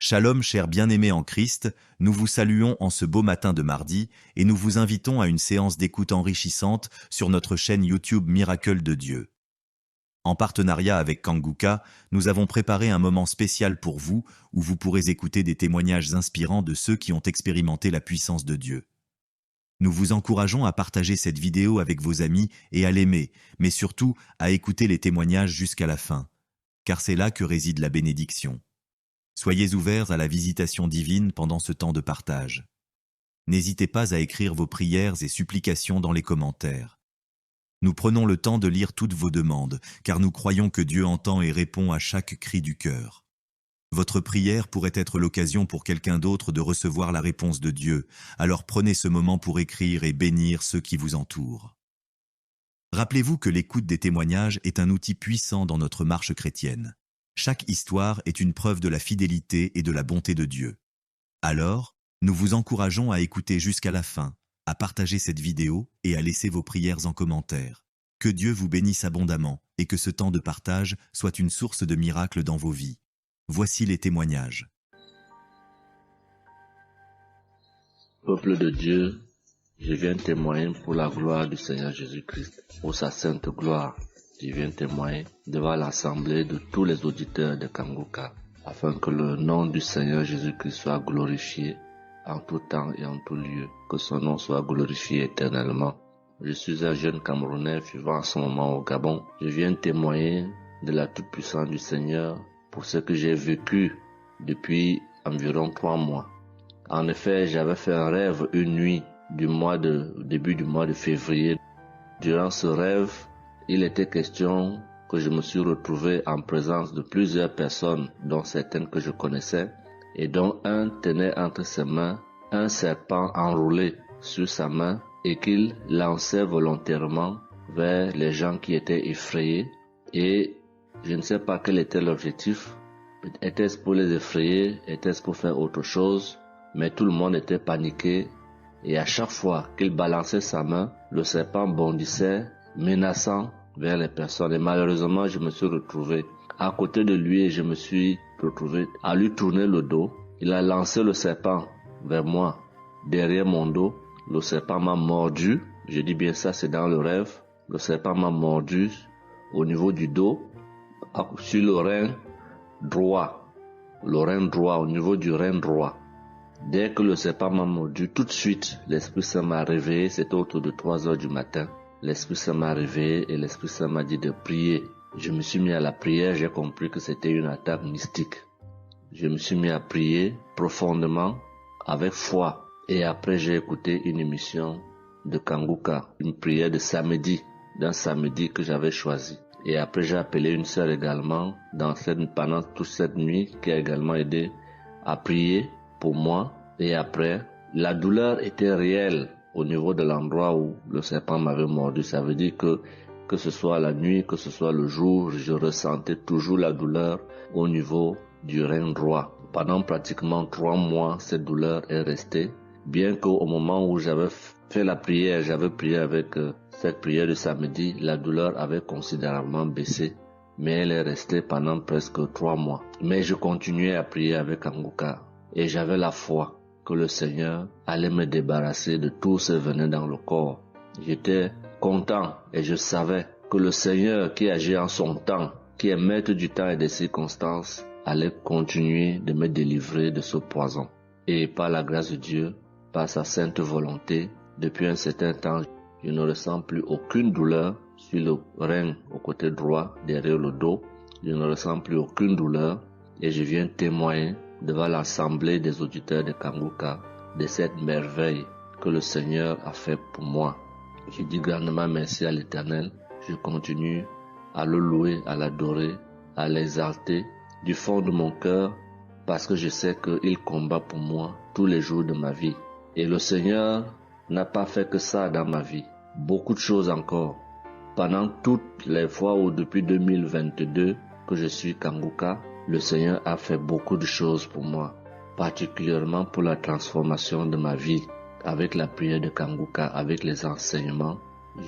Shalom, chers bien-aimés en Christ, nous vous saluons en ce beau matin de mardi et nous vous invitons à une séance d'écoute enrichissante sur notre chaîne YouTube Miracle de Dieu. En partenariat avec Kanguka, nous avons préparé un moment spécial pour vous où vous pourrez écouter des témoignages inspirants de ceux qui ont expérimenté la puissance de Dieu. Nous vous encourageons à partager cette vidéo avec vos amis et à l'aimer, mais surtout à écouter les témoignages jusqu'à la fin, car c'est là que réside la bénédiction. Soyez ouverts à la visitation divine pendant ce temps de partage. N'hésitez pas à écrire vos prières et supplications dans les commentaires. Nous prenons le temps de lire toutes vos demandes, car nous croyons que Dieu entend et répond à chaque cri du cœur. Votre prière pourrait être l'occasion pour quelqu'un d'autre de recevoir la réponse de Dieu, alors prenez ce moment pour écrire et bénir ceux qui vous entourent. Rappelez-vous que l'écoute des témoignages est un outil puissant dans notre marche chrétienne. Chaque histoire est une preuve de la fidélité et de la bonté de Dieu. Alors, nous vous encourageons à écouter jusqu'à la fin, à partager cette vidéo et à laisser vos prières en commentaire. Que Dieu vous bénisse abondamment et que ce temps de partage soit une source de miracles dans vos vies. Voici les témoignages. Peuple de Dieu, je viens témoigner pour la gloire du Seigneur Jésus-Christ, pour sa sainte gloire. Je viens témoigner devant l'assemblée de tous les auditeurs de Kanguka, afin que le nom du Seigneur Jésus-Christ soit glorifié en tout temps et en tout lieu, que son nom soit glorifié éternellement. Je suis un jeune Camerounais vivant en ce moment au Gabon. Je viens témoigner de la toute-puissance du Seigneur pour ce que j'ai vécu depuis environ 3 mois. En effet, j'avais fait un rêve une nuit début du mois de février. Durant ce rêve, il était question que je me suis retrouvé en présence de plusieurs personnes, dont certaines que je connaissais, et dont un tenait entre ses mains un serpent enroulé sur sa main et qu'il lançait volontairement vers les gens qui étaient effrayés. Et je ne sais pas quel était l'objectif. Était-ce pour les effrayer? Était-ce pour faire autre chose? Mais tout le monde était paniqué. Et à chaque fois qu'il balançait sa main, le serpent bondissait, menaçant vers les personnes. Et malheureusement, je me suis retrouvé à côté de lui et je me suis retrouvé à lui tourner le dos. Il a lancé le serpent vers moi, derrière mon dos. Le serpent m'a mordu. Je dis bien ça, c'est dans le rêve. Le serpent m'a mordu au niveau du dos, sur le rein droit. Le rein droit, au niveau du rein droit. Dès que le serpent m'a mordu, tout de suite, l'Esprit Saint m'a réveillé. C'était autour de 3 heures du matin. L'Esprit Saint m'a réveillé et l'Esprit Saint m'a dit de prier. Je me suis mis à la prière, j'ai compris que c'était une attaque mystique. Je me suis mis à prier profondément, avec foi. Et après, j'ai écouté une émission de Kanguka, une prière de samedi, d'un samedi que j'avais choisi. Et après, j'ai appelé une sœur également pendant toute cette nuit qui a également aidé à prier pour moi. Et après, la douleur était réelle au niveau de l'endroit où le serpent m'avait mordu. Ça veut dire que ce soit la nuit, que ce soit le jour, je ressentais toujours la douleur au niveau du rein droit. Pendant pratiquement 3 mois, cette douleur est restée. Bien qu'au moment où j'avais fait la prière, j'avais prié avec cette prière de samedi, la douleur avait considérablement baissé. Mais elle est restée pendant presque 3 mois. Mais je continuais à prier avec Kanguka. Et j'avais la foi que le Seigneur allait me débarrasser de tout ce venin dans le corps. J'étais content et je savais que le Seigneur qui agit en son temps, qui est maître du temps et des circonstances, allait continuer de me délivrer de ce poison. Et par la grâce de Dieu, par sa sainte volonté, depuis un certain temps, je ne ressens plus aucune douleur sur le rein au côté droit, derrière le dos. Je ne ressens plus aucune douleur et je viens témoigner devant l'assemblée des auditeurs de Kanguka de cette merveille que le Seigneur a fait pour moi. Je dis grandement merci à l'Éternel. Je continue à le louer, à l'adorer, à l'exalter du fond de mon cœur parce que je sais qu'il combat pour moi tous les jours de ma vie. Et le Seigneur n'a pas fait que ça dans ma vie. Beaucoup de choses encore. Pendant toutes les fois où depuis 2022 que je suis Kanguka, le Seigneur a fait beaucoup de choses pour moi, particulièrement pour la transformation de ma vie. Avec la prière de Kanguka, avec les enseignements,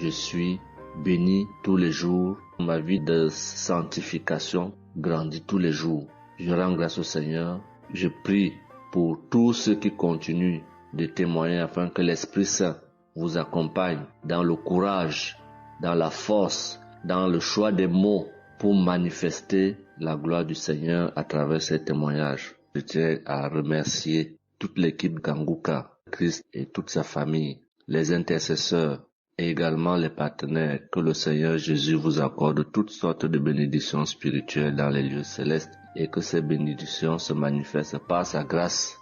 je suis béni tous les jours. Ma vie de sanctification grandit tous les jours. Je rends grâce au Seigneur Je prie pour tous ceux qui continuent de témoigner afin que l'Esprit Saint vous accompagne dans le courage, dans la force, dans le choix des mots pour manifester la gloire du Seigneur à travers ces témoignages. Je tiens à remercier toute l'équipe Kanguka, Christ et toute sa famille, les intercesseurs et également les partenaires. Que le Seigneur Jésus vous accorde toutes sortes de bénédictions spirituelles dans les lieux célestes et que ces bénédictions se manifestent par sa grâce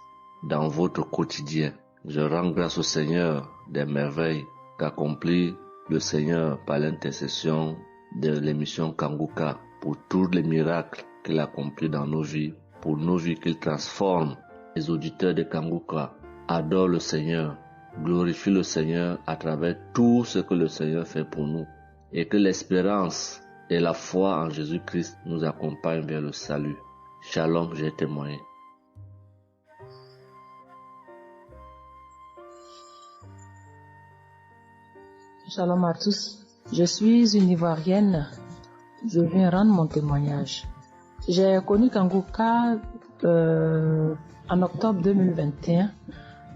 dans votre quotidien. Je rends grâce au Seigneur des merveilles qu'accomplit le Seigneur par l'intercession de l'émission Kanguka pour tous les miracles qu'il accomplit dans nos vies, pour nos vies qu'il transforme. Les auditeurs de Kanguka adorent le Seigneur, glorifient le Seigneur à travers tout ce que le Seigneur fait pour nous et que l'espérance et la foi en Jésus-Christ nous accompagnent vers le salut. Shalom, j'ai témoigné. Shalom à tous. Je suis une Ivoirienne. Je viens rendre mon témoignage. J'ai connu Kanguka en octobre 2021,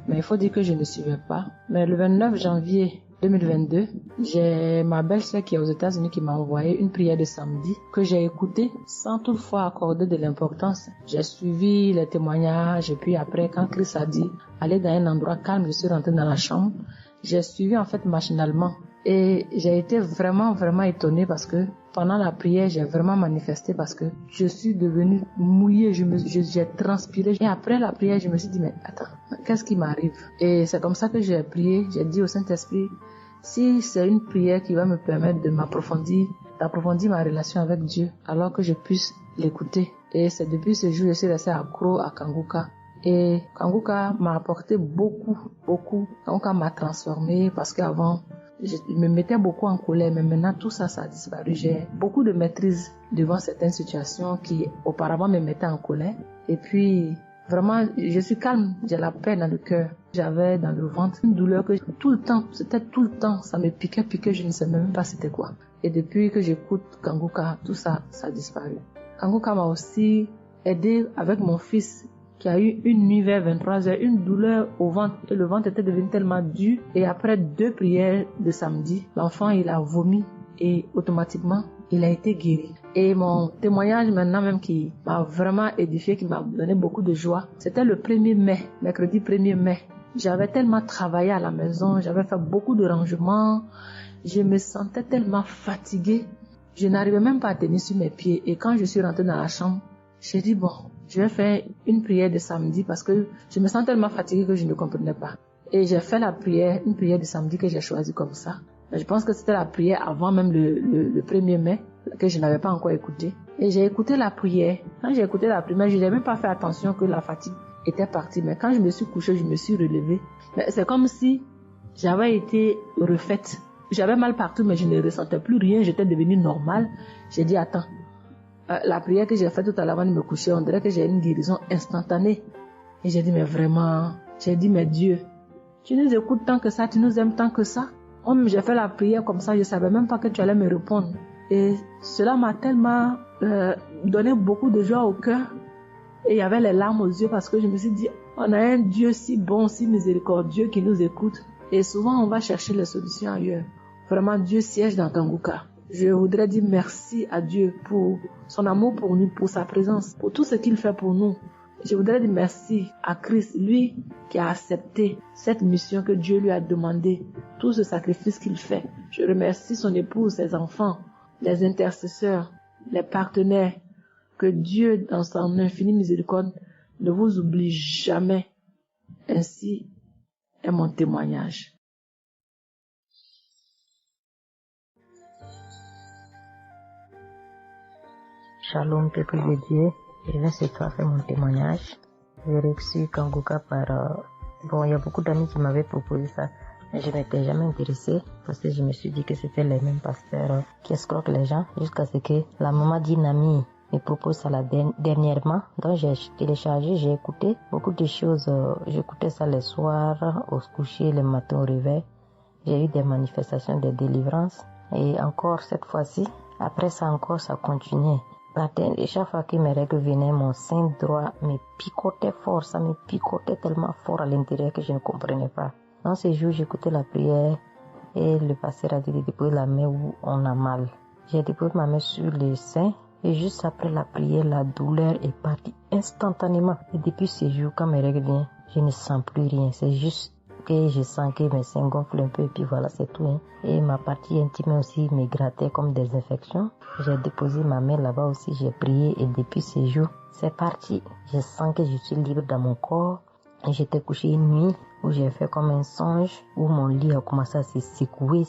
mais il faut dire que je ne suivais pas. Mais le 29 janvier 2022, j'ai ma belle-sœur qui est aux États-Unis qui m'a envoyé une prière de samedi que j'ai écoutée sans toutefois accorder de l'importance. J'ai suivi les témoignages et puis après, quand Christ a dit aller dans un endroit calme, je suis rentrée dans la chambre. J'ai suivi en fait machinalement et j'ai été vraiment étonnée parce que pendant la prière, j'ai vraiment manifesté parce que je suis devenue mouillée, j'ai transpiré. Et après la prière, je me suis dit, mais attends, qu'est-ce qui m'arrive? Et c'est comme ça que j'ai prié, j'ai dit au Saint-Esprit, si c'est une prière qui va me permettre d'approfondir ma relation avec Dieu, alors que je puisse l'écouter. Et c'est depuis ce jour que je suis restée accro à Kanguka. Et Kanguka m'a apporté beaucoup. Kanguka m'a transformée parce qu'avant, je me mettais beaucoup en colère, mais maintenant tout ça a disparu. J'ai beaucoup de maîtrise devant certaines situations qui auparavant me mettaient en colère. Et puis, vraiment, je suis calme, j'ai la paix dans le cœur. J'avais dans le ventre une douleur que c'était tout le temps, ça me piquait, je ne sais même pas c'était quoi. Et depuis que j'écoute Kanguka, tout ça a disparu. Kanguka m'a aussi aidé avec mon fils qui a eu une nuit vers 23h, une douleur au ventre et le ventre était devenu tellement dur et après 2 prières de samedi, l'enfant il a vomi et automatiquement il a été guéri. Et mon témoignage maintenant même qui m'a vraiment édifié, qui m'a donné beaucoup de joie, c'était le 1er mai, mercredi 1er mai. J'avais tellement travaillé à la maison, j'avais fait beaucoup de rangements, je me sentais tellement fatiguée, je n'arrivais même pas à tenir sur mes pieds et quand je suis rentrée dans la chambre, j'ai dit bon, je vais faire une prière de samedi parce que je me sens tellement fatiguée que je ne comprenais pas. Et j'ai fait une prière de samedi que j'ai choisie comme ça. Mais je pense que c'était la prière avant même le 1er mai que je n'avais pas encore écouté. Et j'ai écouté la prière. Quand j'ai écouté la prière, je n'avais même pas fait attention que la fatigue était partie. Mais quand je me suis couchée, je me suis relevée. Mais c'est comme si j'avais été refaite. J'avais mal partout, mais je ne ressentais plus rien. J'étais devenue normale. J'ai dit, attends. La prière que j'ai faite tout à l'heure avant de me coucher, on dirait que j'ai une guérison instantanée. Et j'ai dit, mais vraiment, mais Dieu, tu nous écoutes tant que ça, tu nous aimes tant que ça. J'ai fait la prière comme ça, je ne savais même pas que tu allais me répondre. Et cela m'a tellement donné beaucoup de joie au cœur. Et il y avait les larmes aux yeux parce que je me suis dit, on a un Dieu si bon, si miséricordieux qui nous écoute. Et souvent, on va chercher les solutions ailleurs. Vraiment, Dieu siège dans Kanguka. Je voudrais dire merci à Dieu pour son amour pour nous, pour sa présence, pour tout ce qu'il fait pour nous. Je voudrais dire merci à Christ, lui qui a accepté cette mission que Dieu lui a demandé, tout ce sacrifice qu'il fait. Je remercie son épouse, ses enfants, les intercesseurs, les partenaires. Que Dieu, dans son infinie miséricorde, ne vous oublie jamais. Ainsi est mon témoignage. Shalom, peuple de Dieu. Je viens ce soir faire mon témoignage. J'ai reçu Kanguka par... il y a beaucoup d'amis qui m'avaient proposé ça, mais je n'étais jamais intéressée parce que je me suis dit que c'était les mêmes pasteurs qui escroquent les gens jusqu'à ce que la maman d'une amie me propose ça dernièrement. Donc j'ai téléchargé, j'ai écouté beaucoup de choses. J'écoutais ça les soirs, au coucher, le matin au réveil. J'ai eu des manifestations de délivrance et encore cette fois-ci, après ça encore, ça continuait. Et chaque fois que mes règles venaient, mon sein droit me picotait fort. Ça me picotait tellement fort à l'intérieur que je ne comprenais pas. Dans ces jours, j'écoutais la prière et le pasteur a dit de déposer la main où on a mal. J'ai déposé ma main sur le sein et juste après la prière, la douleur est partie instantanément. Et depuis ces jours, quand mes règles viennent, je ne sens plus rien. C'est juste que je sens que mes seins gonflent un peu et puis voilà, c'est tout. Et ma partie intime aussi me grattait comme des infections. J'ai déposé ma main là-bas aussi, j'ai prié et depuis ces jours, c'est parti. Je sens que je suis libre dans mon corps. Et j'étais couché une nuit où j'ai fait comme un songe, où mon lit a commencé à se secouer.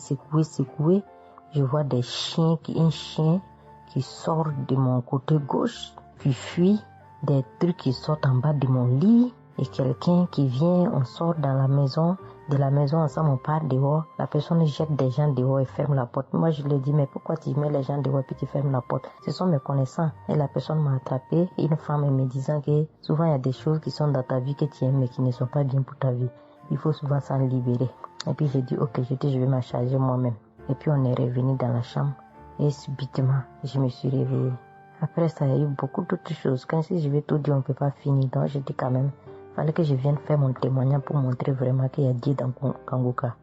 Je vois un chien qui sort de mon côté gauche, puis fuit, des trucs qui sortent en bas de mon lit, et quelqu'un qui vient, on sort dans la maison, de la maison ensemble, on part dehors, la personne jette des gens dehors et ferme la porte. Moi je lui dis, mais pourquoi tu mets les gens dehors et puis tu fermes la porte? Ce sont mes connaissants. Et la personne m'a attrapé, une femme me disant que souvent il y a des choses qui sont dans ta vie que tu aimes mais qui ne sont pas bien pour ta vie. Il faut souvent s'en libérer. Et puis j'ai dit, ok, je vais m'en charger moi-même. Et puis on est revenu dans la chambre et subitement, je me suis réveillée. Après ça, il y a eu beaucoup d'autres choses. Quand si je vais tout dire, on ne peut pas finir. Donc je dis quand même, il fallait que je vienne faire mon témoignage pour montrer vraiment qu'il y a Dieu dans Kangoka.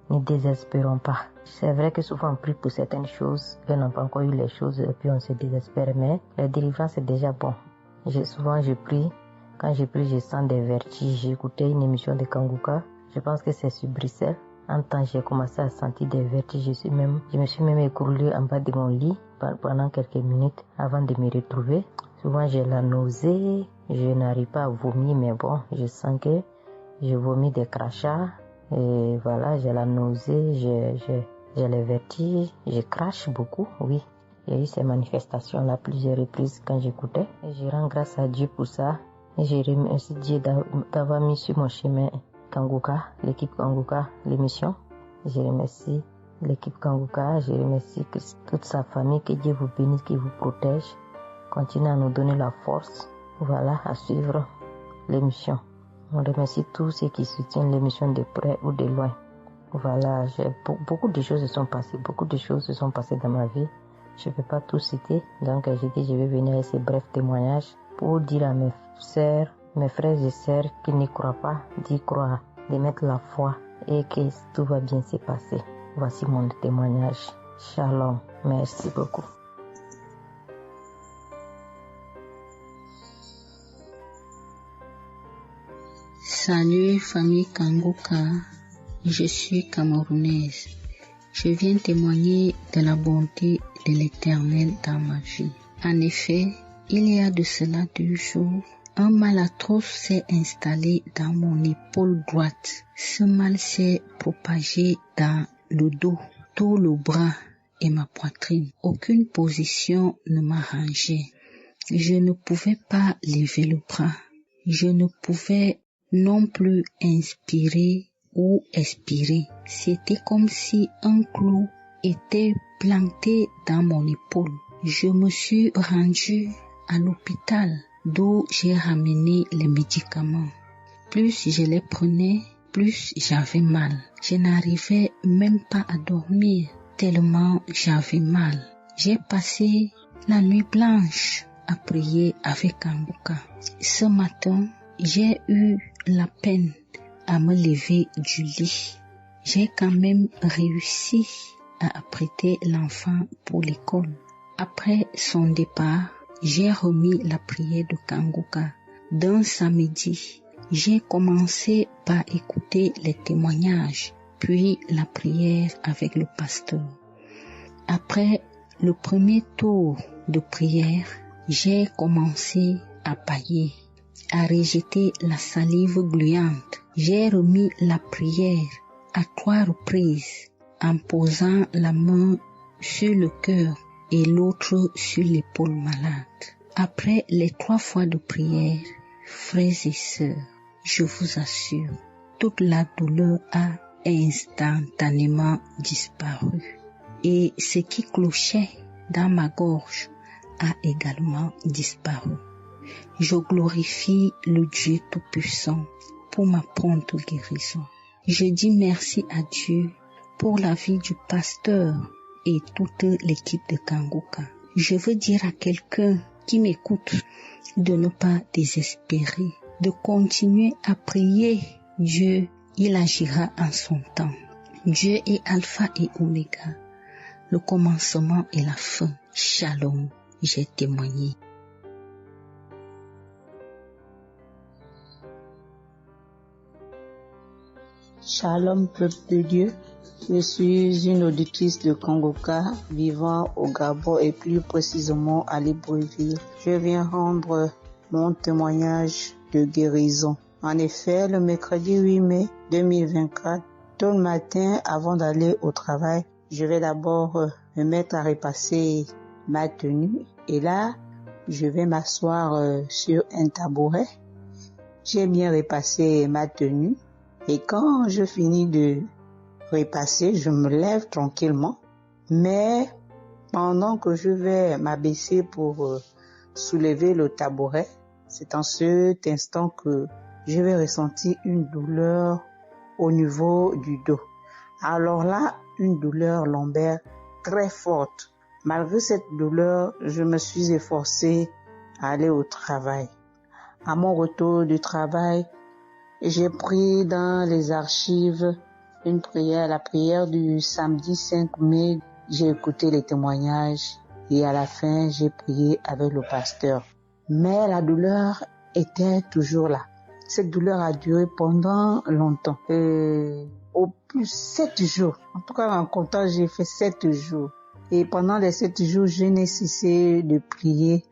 Ne désespérons pas. C'est vrai que souvent on prie pour certaines choses, et on n'a pas encore eu les choses et puis on se désespère. Mais la délivrance c'est déjà bon. Souvent je prie. Quand je prie, je sens des vertiges. J'ai écouté une émission de Kangoka. Je pense que c'est sur Bruxelles. En temps, j'ai commencé à sentir des vertiges. Je me suis même écroulée en bas de mon lit pendant quelques minutes avant de me retrouver. Souvent, j'ai la nausée. Je n'arrive pas à vomir, mais bon, je sens que je vomis des crachats. Et voilà, j'ai la nausée, j'ai les vertiges. Je crache beaucoup, oui. Il y a eu ces manifestations-là plusieurs reprises quand j'écoutais. Et je rends grâce à Dieu pour ça. Et je remercie Dieu d'avoir mis sur mon chemin Kangoka, l'équipe Kangoka, l'émission. Je remercie l'équipe Kangoka, je remercie toute sa famille, que Dieu vous bénisse, qu'il vous protège. Continuez à nous donner la force, voilà, à suivre l'émission. On remercie tous ceux qui soutiennent l'émission de près ou de loin. Voilà, beaucoup de choses se sont passées dans ma vie. Je ne peux pas tout citer, donc j'ai dit je vais venir avec ces brefs témoignages pour dire à mes sœurs, mes frères et sœurs qui n'y croient pas, d'y croire, de mettre la foi et que tout va bien se passer. Voici mon témoignage. Shalom. Merci beaucoup. Salut famille Kangoka, je suis camerounaise. Je viens témoigner de la bonté de l'Éternel dans ma vie. En effet, il y a de cela 2 jours, un mal atroce s'est installé dans mon épaule droite. Ce mal s'est propagé dans le dos, tout le bras et ma poitrine. Aucune position ne m'arrangeait. Je ne pouvais pas lever le bras. Je ne pouvais non plus inspirer ou expirer. C'était comme si un clou était planté dans mon épaule. Je me suis rendue à l'hôpital d'où j'ai ramené les médicaments. Plus je les prenais, plus j'avais mal. Je n'arrivais même pas à dormir tellement j'avais mal. J'ai passé la nuit blanche à prier avec Kangoka. Ce matin, j'ai eu la peine à me lever du lit. J'ai quand même réussi à apprêter l'enfant pour l'école. Après son départ, j'ai remis la prière de Kangoka. D'un samedi, j'ai commencé par écouter les témoignages, puis la prière avec le pasteur. Après le premier tour de prière, j'ai commencé à bâiller, à rejeter la salive gluante. J'ai remis la prière à 3 reprises en posant la main sur le cœur et l'autre sur l'épaule malade. Après les 3 fois de prière, frères et sœurs, je vous assure, toute la douleur a instantanément disparu. Et ce qui clochait dans ma gorge a également disparu. Je glorifie le Dieu Tout-Puissant pour ma prompte guérison. Je dis merci à Dieu pour la vie du pasteur et toute l'équipe de Kangoka. Je veux dire à quelqu'un qui m'écoute de ne pas désespérer, de continuer à prier. Dieu, il agira en son temps. Dieu est Alpha et Oméga, le commencement et la fin. Shalom, j'ai témoigné. Shalom, peuple de Dieu. Je suis une auditrice de Kangoka vivant au Gabon et plus précisément à Libreville. Je viens rendre mon témoignage de guérison. En effet, le mercredi 8 mai 2024, tôt le matin avant d'aller au travail, je vais d'abord me mettre à repasser ma tenue et là, je vais m'asseoir sur un tabouret. J'ai bien repassé ma tenue et quand je finis de repasser, je me lève tranquillement. Mais pendant que je vais m'abaisser pour soulever le tabouret, c'est en cet instant que je vais ressentir une douleur au niveau du dos. Alors là, une douleur lombaire très forte. Malgré cette douleur, je me suis efforcée à aller au travail. À mon retour du travail, j'ai pris dans les archives une prière, la prière du samedi 5 mai. J'ai écouté les témoignages et à la fin, j'ai prié avec le pasteur. Mais la douleur était toujours là. Cette douleur a duré pendant longtemps. Au plus 7 jours. En tout cas, en comptant, j'ai fait 7 jours. Et pendant les 7 jours, je n'ai cessé de prier,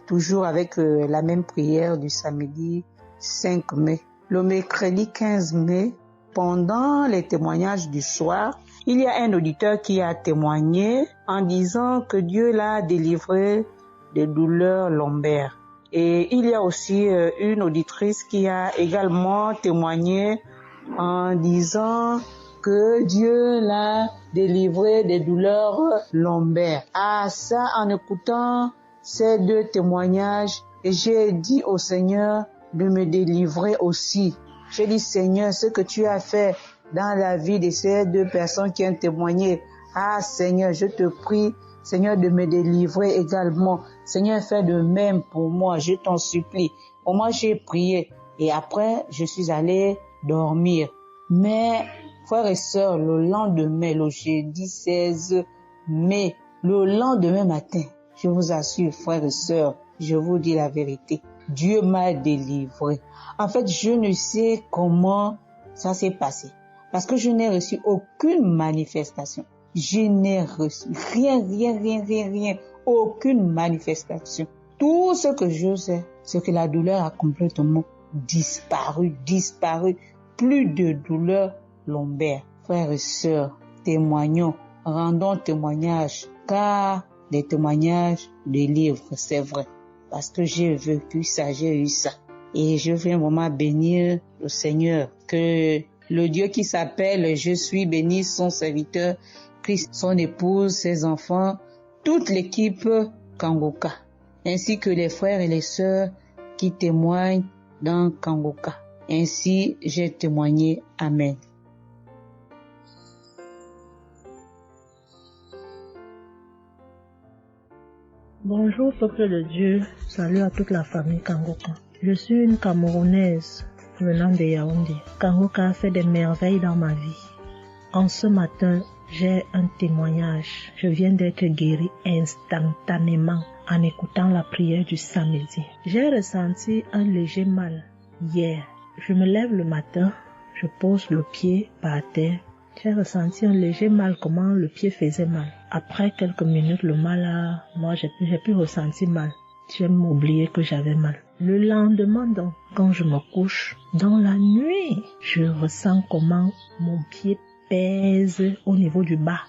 toujours avec la même prière du samedi 5 mai. Le mercredi 15 mai, pendant les témoignages du soir, il y a un auditeur qui a témoigné en disant que Dieu l'a délivré des douleurs lombaires. Et il y a aussi une auditrice qui a également témoigné en disant que Dieu l'a délivré des douleurs lombaires. Ah, ça, en écoutant ces deux témoignages, j'ai dit au Seigneur de me délivrer aussi. J'ai dit, Seigneur, ce que tu as fait dans la vie de ces deux personnes qui ont témoigné, ah Seigneur, je te prie, Seigneur, de me délivrer également. Seigneur, fais de même pour moi, je t'en supplie. Pour moi, j'ai prié et après, je suis allé dormir. Mais, frères et sœurs, le lendemain, le jeudi 16 mai, le lendemain matin, je vous assure, frères et sœurs, je vous dis la vérité, Dieu m'a délivré. En fait, je ne sais comment ça s'est passé. Parce que je n'ai reçu aucune manifestation. Je n'ai reçu rien, aucune manifestation. Tout ce que je sais, c'est que la douleur a complètement disparu. Plus de douleur lombaire. Frères et sœurs, témoignons, rendons témoignage, car des témoignages délivrent, c'est vrai. Parce que j'ai vécu ça, j'ai eu ça. Et je viens vraiment bénir le Seigneur, que le Dieu qui s'appelle Je suis béni, son serviteur, Christ, son épouse, ses enfants, toute l'équipe Kangoka, ainsi que les frères et les sœurs qui témoignent dans Kangoka. Ainsi, j'ai témoigné. Amen. Bonjour peuple de Dieu, salut à toute la famille Kangoka. Je suis une Camerounaise venant de Yaoundé. Kangoka a fait des merveilles dans ma vie. En ce matin, j'ai un témoignage. Je viens d'être guérie instantanément en écoutant la prière du samedi. J'ai ressenti un léger mal hier. Je me lève le matin, je pose le pied par terre. J'ai ressenti un léger mal, comment le pied faisait mal. Après quelques minutes, le mal j'ai pu ressentir mal. J'ai oublié que j'avais mal. Le lendemain donc, quand je me couche, dans la nuit, je ressens comment mon pied pèse au niveau du bas,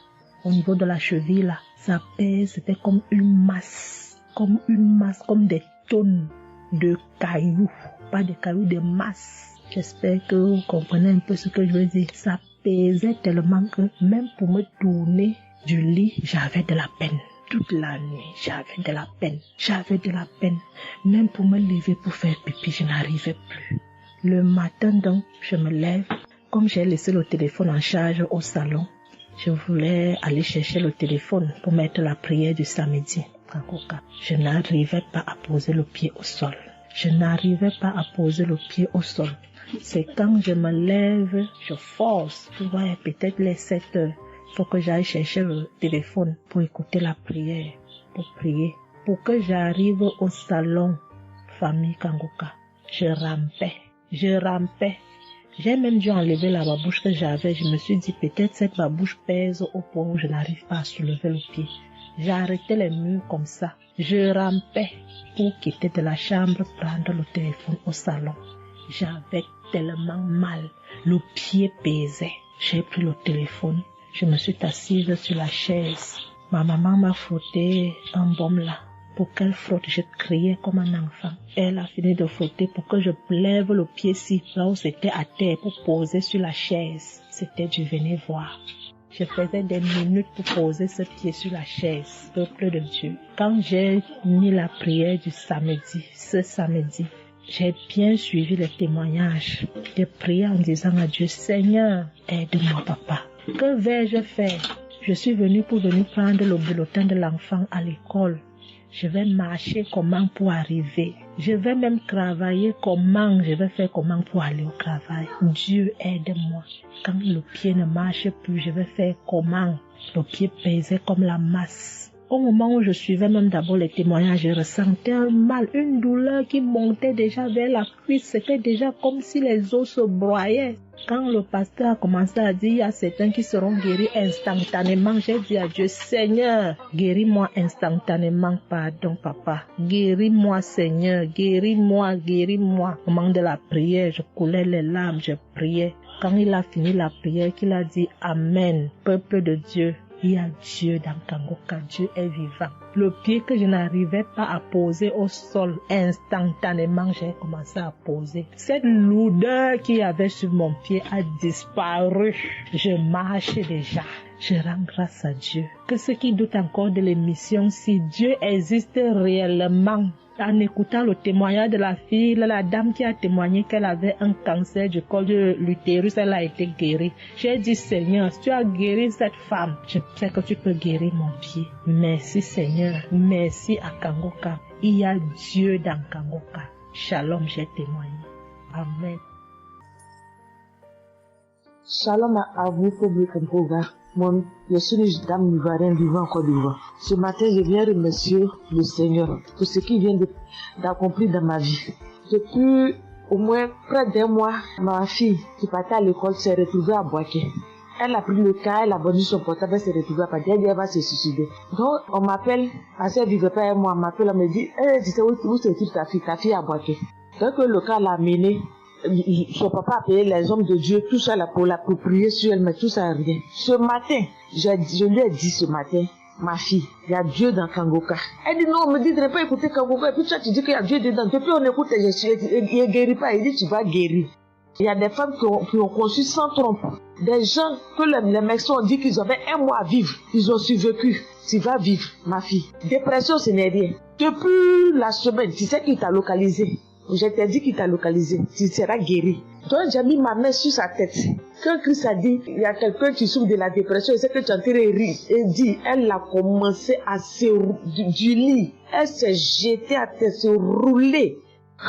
au niveau de la cheville là. Ça pèse, c'était comme une masse, comme des tonnes de cailloux. Pas des cailloux, des masses. J'espère que vous comprenez un peu ce que je veux dire. Ça pesait tellement que même pour me tourner du lit, j'avais de la peine. Toute la nuit, j'avais de la peine. Même pour me lever pour faire pipi, je n'arrivais plus. Le matin donc, je me lève. Comme j'ai laissé le téléphone en charge au salon, je voulais aller chercher le téléphone pour mettre la prière du samedi. Kangoka. Je n'arrivais pas à poser le pied au sol. Je n'arrivais pas à poser le pied au sol. C'est quand je me lève, je force. Tu vois, peut-être les 7 heures. Il faut que j'aille chercher le téléphone pour écouter la prière, pour prier. Pour que j'arrive au salon, famille Kangoka, je rampais. J'ai même dû enlever la babouche que j'avais. Je me suis dit, peut-être cette babouche pèse au point où je n'arrive pas à soulever le pied. J'ai arrêté les murs comme ça. Je rampais pour quitter de la chambre, prendre le téléphone au salon. J'avais tellement mal. Le pied pesait. J'ai pris le téléphone. Je me suis assise sur la chaise. Ma maman m'a frotté un baume là. Pour qu'elle frotte, je criais comme un enfant. Elle a fini de frotter pour que je lève le pied-ci, là où c'était à terre, pour poser sur la chaise. C'était du venez voir. Je faisais des minutes pour poser ce pied sur la chaise, peuple de Dieu. Quand j'ai mis la prière du samedi, ce samedi, j'ai bien suivi les témoignages. J'ai prié en disant à Dieu, Seigneur, aide-moi papa. Que vais-je faire? Je suis venue pour venir prendre le bulletin de l'enfant à l'école. Je vais marcher comment pour arriver. Je vais même travailler comment. Je vais faire comment pour aller au travail. Dieu aide-moi. Quand le pied ne marche plus, je vais faire comment. Le pied pesait comme la masse. Au moment où je suivais même d'abord les témoignages, je ressentais un mal, une douleur qui montait déjà vers la cuisse. C'était déjà comme si les os se broyaient. Quand le pasteur a commencé à dire, il y a certains qui seront guéris instantanément, j'ai dit à Dieu, Seigneur, guéris-moi instantanément, pardon papa. Guéris-moi Seigneur, guéris-moi, guéris-moi. Au moment de la prière, je coulais les larmes, je priais. Quand il a fini la prière, qu'il a dit Amen, peuple de Dieu. Il y a Dieu dans Kangoka, Dieu est vivant. Le pied que je n'arrivais pas à poser au sol, instantanément, j'ai commencé à poser. Cette lourdeur qu'il y avait sur mon pied a disparu. Je marche déjà. Je rends grâce à Dieu. Que ceux qui doutent encore de l'émission, si Dieu existe réellement, en écoutant le témoignage de la fille, la dame qui a témoigné qu'elle avait un cancer du col de l'utérus, elle a été guérie. J'ai dit, Seigneur, tu as guéri cette femme. Je sais que tu peux guérir mon pied. Merci Seigneur. Merci à Kangoka. Il y a Dieu dans Kangoka. Shalom, j'ai témoigné. Amen. Shalom à vous, public Kangoka. Je suis une dame ivoirienne vivant en Côte d'Ivoire. Ce matin, je viens remercier le Seigneur pour ce qu'il vient d'accomplir dans ma vie. Depuis au moins près d'un mois, ma fille qui partait à l'école s'est retrouvée à Boaké. Elle a pris le cas, elle a vendu son portable, elle s'est retrouvée à Boaké, elle va se suicider. Donc, on m'appelle, parce qu'elle vivait pas avec moi, on m'appelle, on me dit, tu sais où se trouve ta fille à Boaké. Donc, le cas l'a amenée. Son papa a payé les hommes de Dieu, tout ça là pour prier sur elle, mais tout ça rien. Ce matin, je lui ai dit ce matin, ma fille, il y a Dieu dans Kangoka. Elle dit non, on me dit de ne pas écouter Kangoka, et puis toi tu dis qu'il y a Dieu dedans. Depuis on écoute, il ne guérit pas, il dit tu vas guérir. Il y a des femmes qui ont conçu sans trompe. Des gens que les médecins ont dit qu'ils avaient un mois à vivre, ils ont survécu. Tu vas vivre, ma fille. Dépression, ce n'est rien. Depuis la semaine, tu sais qui t'a localisé. Je t'ai dit qu'il t'a localisé, tu seras guéri. Donc j'ai mis ma main sur sa tête. Quand Christ a dit, il y a quelqu'un qui souffre de la dépression, et c'est que tu as tiré rire. Et dit, elle a commencé à se du lit. Elle s'est jetée à terre, se rouler.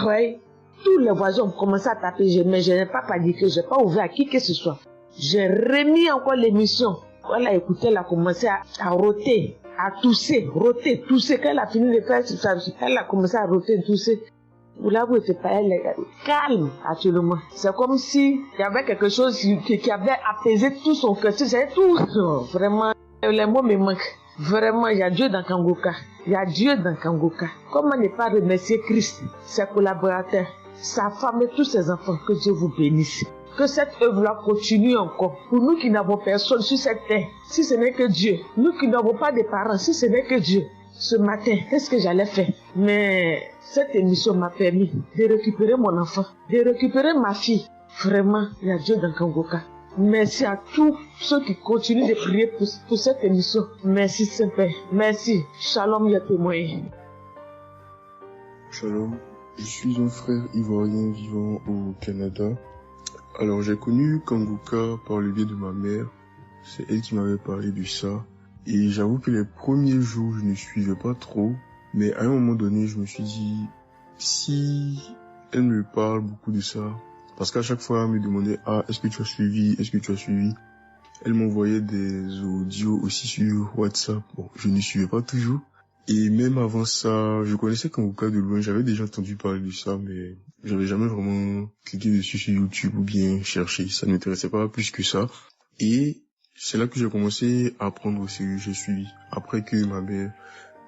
Ouais. Tous les voisins ont commencé à taper, mais je n'ai pas paniqué, je n'ai pas ouvert à qui que ce soit. J'ai remis encore l'émission. Elle a écouté, elle a commencé à roter, à tousser, roter, tousser. Quand elle a fini de faire ça, elle a commencé à roter, tousser. Là, vous n'êtes pas calme actuellement. C'est comme si il y avait quelque chose qui avait apaisé tout son cœur. C'est tout. Vraiment, les mots me manquent. Vraiment, il y a Dieu dans Kangoka. Il y a Dieu dans Kangoka. Comment ne pas remercier Christ, ses collaborateurs, sa femme et tous ses enfants. Que Dieu vous bénisse. Que cette œuvre-là continue encore. Pour nous qui n'avons personne sur cette terre, si ce n'est que Dieu. Nous qui n'avons pas de parents, si ce n'est que Dieu. Ce matin, qu'est-ce que j'allais faire? Mais cette émission m'a permis de récupérer mon enfant, de récupérer ma fille. Vraiment, il y a Dieu dans Kangoka. Merci à tous ceux qui continuent de prier pour cette émission. Merci Saint-Père. Merci. Shalom, les témoins. Shalom. Je suis un frère ivoirien vivant au Canada. Alors j'ai connu Kangoka par le biais de ma mère. C'est elle qui m'avait parlé de ça. Et j'avoue que les premiers jours, je ne suivais pas trop. Mais à un moment donné, je me suis dit, si elle me parle beaucoup de ça, parce qu'à chaque fois, elle me demandait, est-ce que tu as suivi? Est-ce que tu as suivi? Elle m'envoyait des audios aussi sur WhatsApp. Bon, je ne suivais pas toujours. Et même avant ça, je connaissais Kanguka de loin. J'avais déjà entendu parler de ça, mais j'avais jamais vraiment cliqué dessus sur YouTube ou bien cherché. Ça ne m'intéressait pas plus que ça. Et c'est là que j'ai commencé à apprendre au sérieux. J'ai suivi. Après que ma mère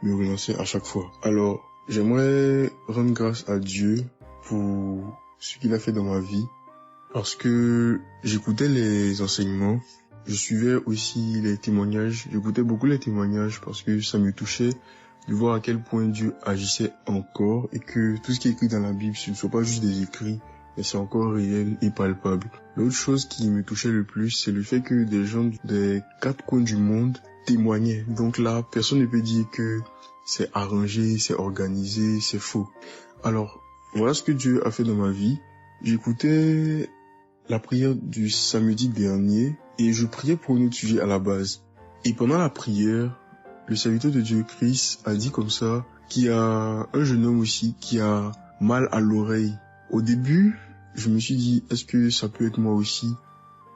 me relançait à chaque fois. Alors, j'aimerais rendre grâce à Dieu pour ce qu'il a fait dans ma vie. Parce que j'écoutais les enseignements. Je suivais aussi les témoignages. J'écoutais beaucoup les témoignages parce que ça me touchait de voir à quel point Dieu agissait encore et que tout ce qui est écrit dans la Bible, ce ne sont pas juste des écrits, mais c'est encore réel et palpable. L'autre chose qui me touchait le plus, c'est le fait que des gens des 4 coins du monde témoignaient. Donc là, personne ne peut dire que c'est arrangé, c'est organisé, c'est faux. Alors, voilà ce que Dieu a fait dans ma vie. J'écoutais la prière du samedi dernier et je priais pour un autre sujet à la base. Et pendant la prière, le serviteur de Dieu, Christ, a dit comme ça qu'il y a un jeune homme aussi qui a mal à l'oreille. Au début, je me suis dit, est-ce que ça peut être moi aussi?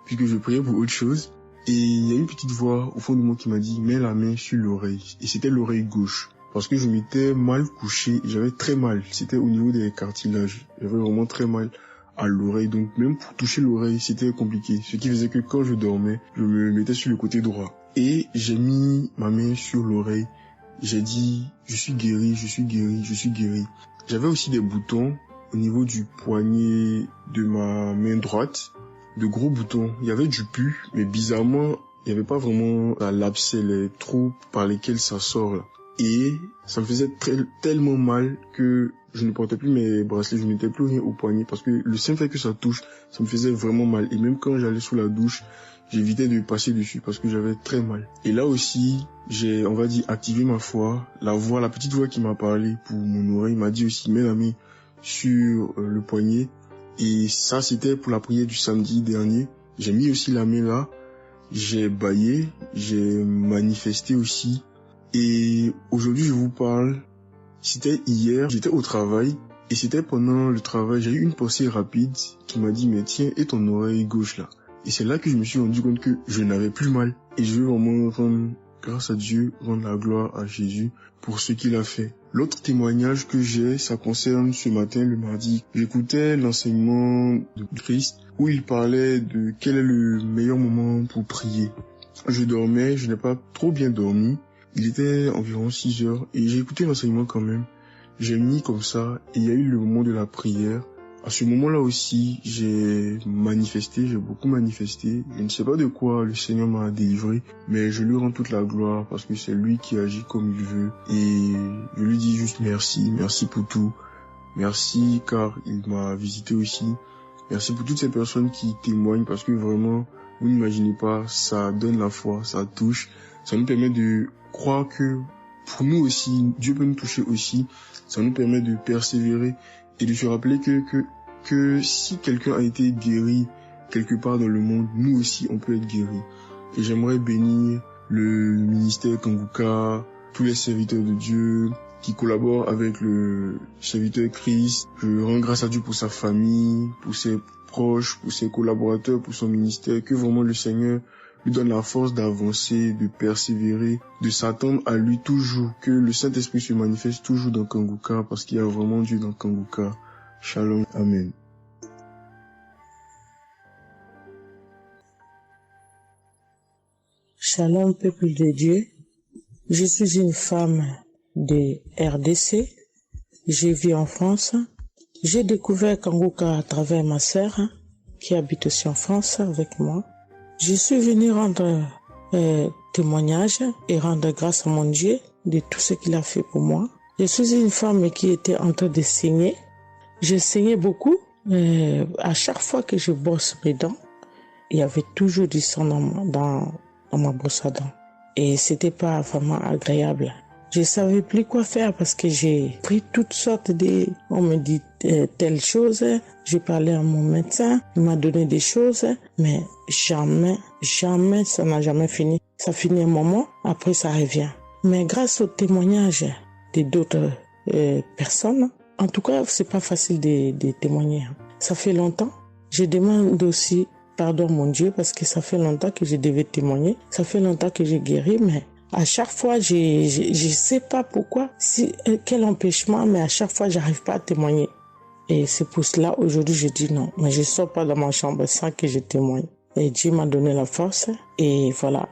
Puisque je priais pour autre chose. Et il y a une petite voix au fond de moi qui m'a dit, mets la main sur l'oreille. Et c'était l'oreille gauche. Parce que je m'étais mal couché, j'avais très mal. C'était au niveau des cartilages. J'avais vraiment très mal à l'oreille. Donc même pour toucher l'oreille, c'était compliqué. Ce qui faisait que quand je dormais, je me mettais sur le côté droit. Et j'ai mis ma main sur l'oreille. J'ai dit, je suis guéri, je suis guéri, je suis guéri. J'avais aussi des boutons au niveau du poignet de ma main droite. De gros boutons. Il y avait du pus, mais bizarrement, il n'y avait pas vraiment l'abcès, les trous par lesquels ça sort là. Et ça me faisait tellement mal que je ne portais plus mes bracelets, je ne mettais plus rien au poignet parce que le simple fait que ça touche, ça me faisait vraiment mal. Et même quand j'allais sous la douche, j'évitais de passer dessus parce que j'avais très mal. Et là aussi, j'ai, on va dire, activé ma foi. La petite voix qui m'a parlé pour mon oreille m'a dit aussi, mets la main sur le poignet. Et ça, c'était pour la prière du samedi dernier. J'ai mis aussi la main là. J'ai bâillé, j'ai manifesté aussi. Et aujourd'hui, je vous parle, c'était hier, j'étais au travail. Et c'était pendant le travail, j'ai eu une pensée rapide qui m'a dit, mais tiens, et ton oreille gauche là? Et c'est là que je me suis rendu compte que je n'avais plus mal. Et je veux vraiment rendre grâce à Dieu, rendre la gloire à Jésus pour ce qu'il a fait. L'autre témoignage que j'ai, ça concerne ce matin, le mardi. J'écoutais l'enseignement de Christ où il parlait de quel est le meilleur moment pour prier. Je dormais, je n'ai pas trop bien dormi. Il était environ 6 heures et j'ai écouté l'enseignement quand même. J'ai mis comme ça et il y a eu le moment de la prière. À ce moment-là aussi, j'ai beaucoup manifesté. Je ne sais pas de quoi le Seigneur m'a délivré, mais je lui rends toute la gloire parce que c'est lui qui agit comme il veut. Et je lui dis juste merci pour tout. Merci car il m'a visité aussi. Merci pour toutes ces personnes qui témoignent parce que vraiment, vous n'imaginez pas, ça donne la foi, ça touche. Ça nous permet de croire que pour nous aussi, Dieu peut nous toucher aussi. Ça nous permet de persévérer et de se rappeler que si quelqu'un a été guéri quelque part dans le monde, nous aussi on peut être guéri. Et j'aimerais bénir le ministère Kanguka, tous les serviteurs de Dieu qui collaborent avec le serviteur Christ. Je rends grâce à Dieu pour sa famille, pour ses proches, pour ses collaborateurs, pour son ministère, que vraiment le Seigneur lui donne la force d'avancer, de persévérer, de s'attendre à lui toujours, que le Saint-Esprit se manifeste toujours dans Kanguka parce qu'il y a vraiment Dieu dans Kanguka. Shalom, Amen. Shalom, peuple de Dieu. Je suis une femme de RDC. Je vis en France. J'ai découvert Kanguka à travers ma sœur qui habite aussi en France avec moi. Je suis venue rendre témoignage et rendre grâce à mon Dieu de tout ce qu'il a fait pour moi. Je suis une femme qui était en train de saigner. Je saignais beaucoup. À chaque fois que je brosse mes dents, il y avait toujours du sang dans ma brosse à dents. Et c'était pas vraiment agréable. Je savais plus quoi faire parce que j'ai pris toutes sortes on me dit telle chose. J'ai parlé à mon médecin, il m'a donné des choses, mais jamais, ça n'a jamais fini. Ça finit un moment, après ça revient. Mais grâce au témoignage d'autres personnes, en tout cas, c'est pas facile de témoigner. Ça fait longtemps. Je demande aussi pardon, mon Dieu, parce que ça fait longtemps que je devais témoigner. Ça fait longtemps que j'ai guéri, mais à chaque fois, je sais pas pourquoi, quel empêchement, mais à chaque fois, j'arrive pas à témoigner. Et c'est pour cela, aujourd'hui, je dis non. Mais je sors pas de ma chambre sans que je témoigne. Et Dieu m'a donné la force. Et voilà,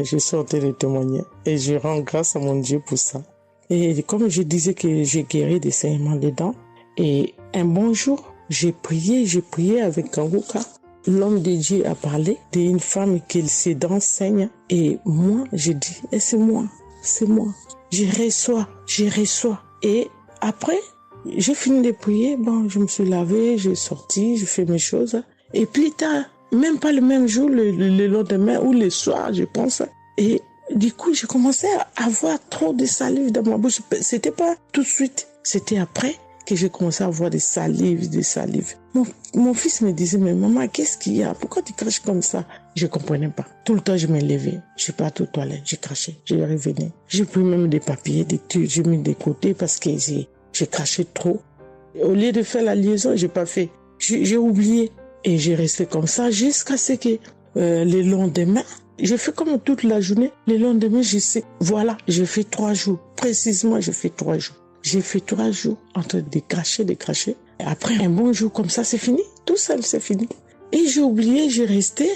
je sortais de témoigner. Et je rends grâce à mon Dieu pour ça. Et comme je disais que j'ai guéri des saignements des dents. Et un bon jour, j'ai prié avec Kanguka. L'homme de Dieu a parlé d'une femme qui ses dents saignent. Et moi, j'ai dit, c'est moi. Je reçois. Et après, j'ai fini de prier. Bon, je me suis lavé, j'ai sorti, j'ai fait mes choses. Et plus tard, même pas le même jour, le lendemain ou le soir, je pense. Et du coup, j'ai commencé à avoir trop de salive dans ma bouche. C'était pas tout de suite. C'était après que j'ai commencé à avoir des salives. Mon fils me disait, mais maman, qu'est-ce qu'il y a? Pourquoi tu craches comme ça? Je comprenais pas. Tout le temps, je me levais. Je suis pas aux toilettes. J'ai craché. Je revenais. J'ai pris même des papiers, des trucs. J'ai mis de côté parce que j'ai craché trop. Au lieu de faire la liaison, j'ai pas fait. J'ai oublié. Et j'ai resté comme ça jusqu'à ce que le lendemain, j'ai fait comme toute la journée. Le lendemain, je sais, voilà, j'ai fait 3 jours. Précisément, j'ai fait 3 jours. J'ai fait 3 jours en train de cracher. Et après, un bon jour comme ça, c'est fini. Tout seul, c'est fini. Et j'ai oublié, j'ai resté.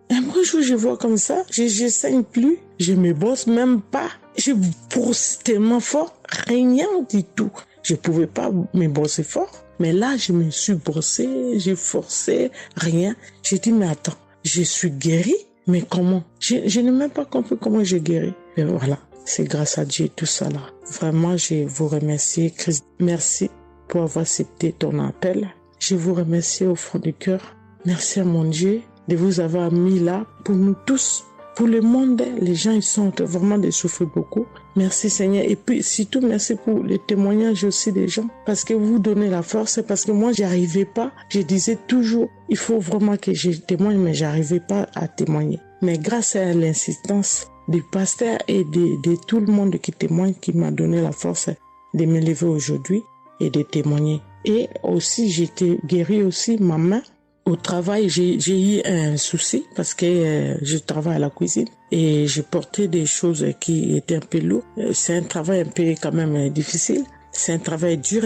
Un bon jour, je vois comme ça, je saigne plus. Je me brosse même pas. Je brosse tellement fort, rien du tout. Je pouvais pas me brosser fort. Mais là, je me suis brossé, j'ai forcé, rien. J'ai dit, mais attends, je suis guéri, mais comment? Je n'ai même pas compris comment j'ai guéri. Et voilà, c'est grâce à Dieu tout ça là. Vraiment, je vous remercie, Christ. Merci pour avoir accepté ton appel. Je vous remercie au fond du cœur. Merci à mon Dieu de vous avoir mis là pour nous tous. Pour le monde, les gens, ils sont vraiment de souffrir beaucoup. Merci Seigneur. Et puis, surtout, merci pour les témoignages aussi des gens. Parce que vous donnez la force. Parce que moi, j'y arrivais pas. Je disais toujours, il faut vraiment que je témoigne, mais j'arrivais pas à témoigner. Mais grâce à l'insistance du pasteur et de tout le monde qui témoigne, qui m'a donné la force de me lever aujourd'hui et de témoigner. Et aussi, j'étais guérie aussi, ma main. Au travail, j'ai eu un souci parce que je travaille à la cuisine et j'ai porté des choses qui étaient un peu lourdes. C'est un travail un peu quand même difficile. C'est un travail dur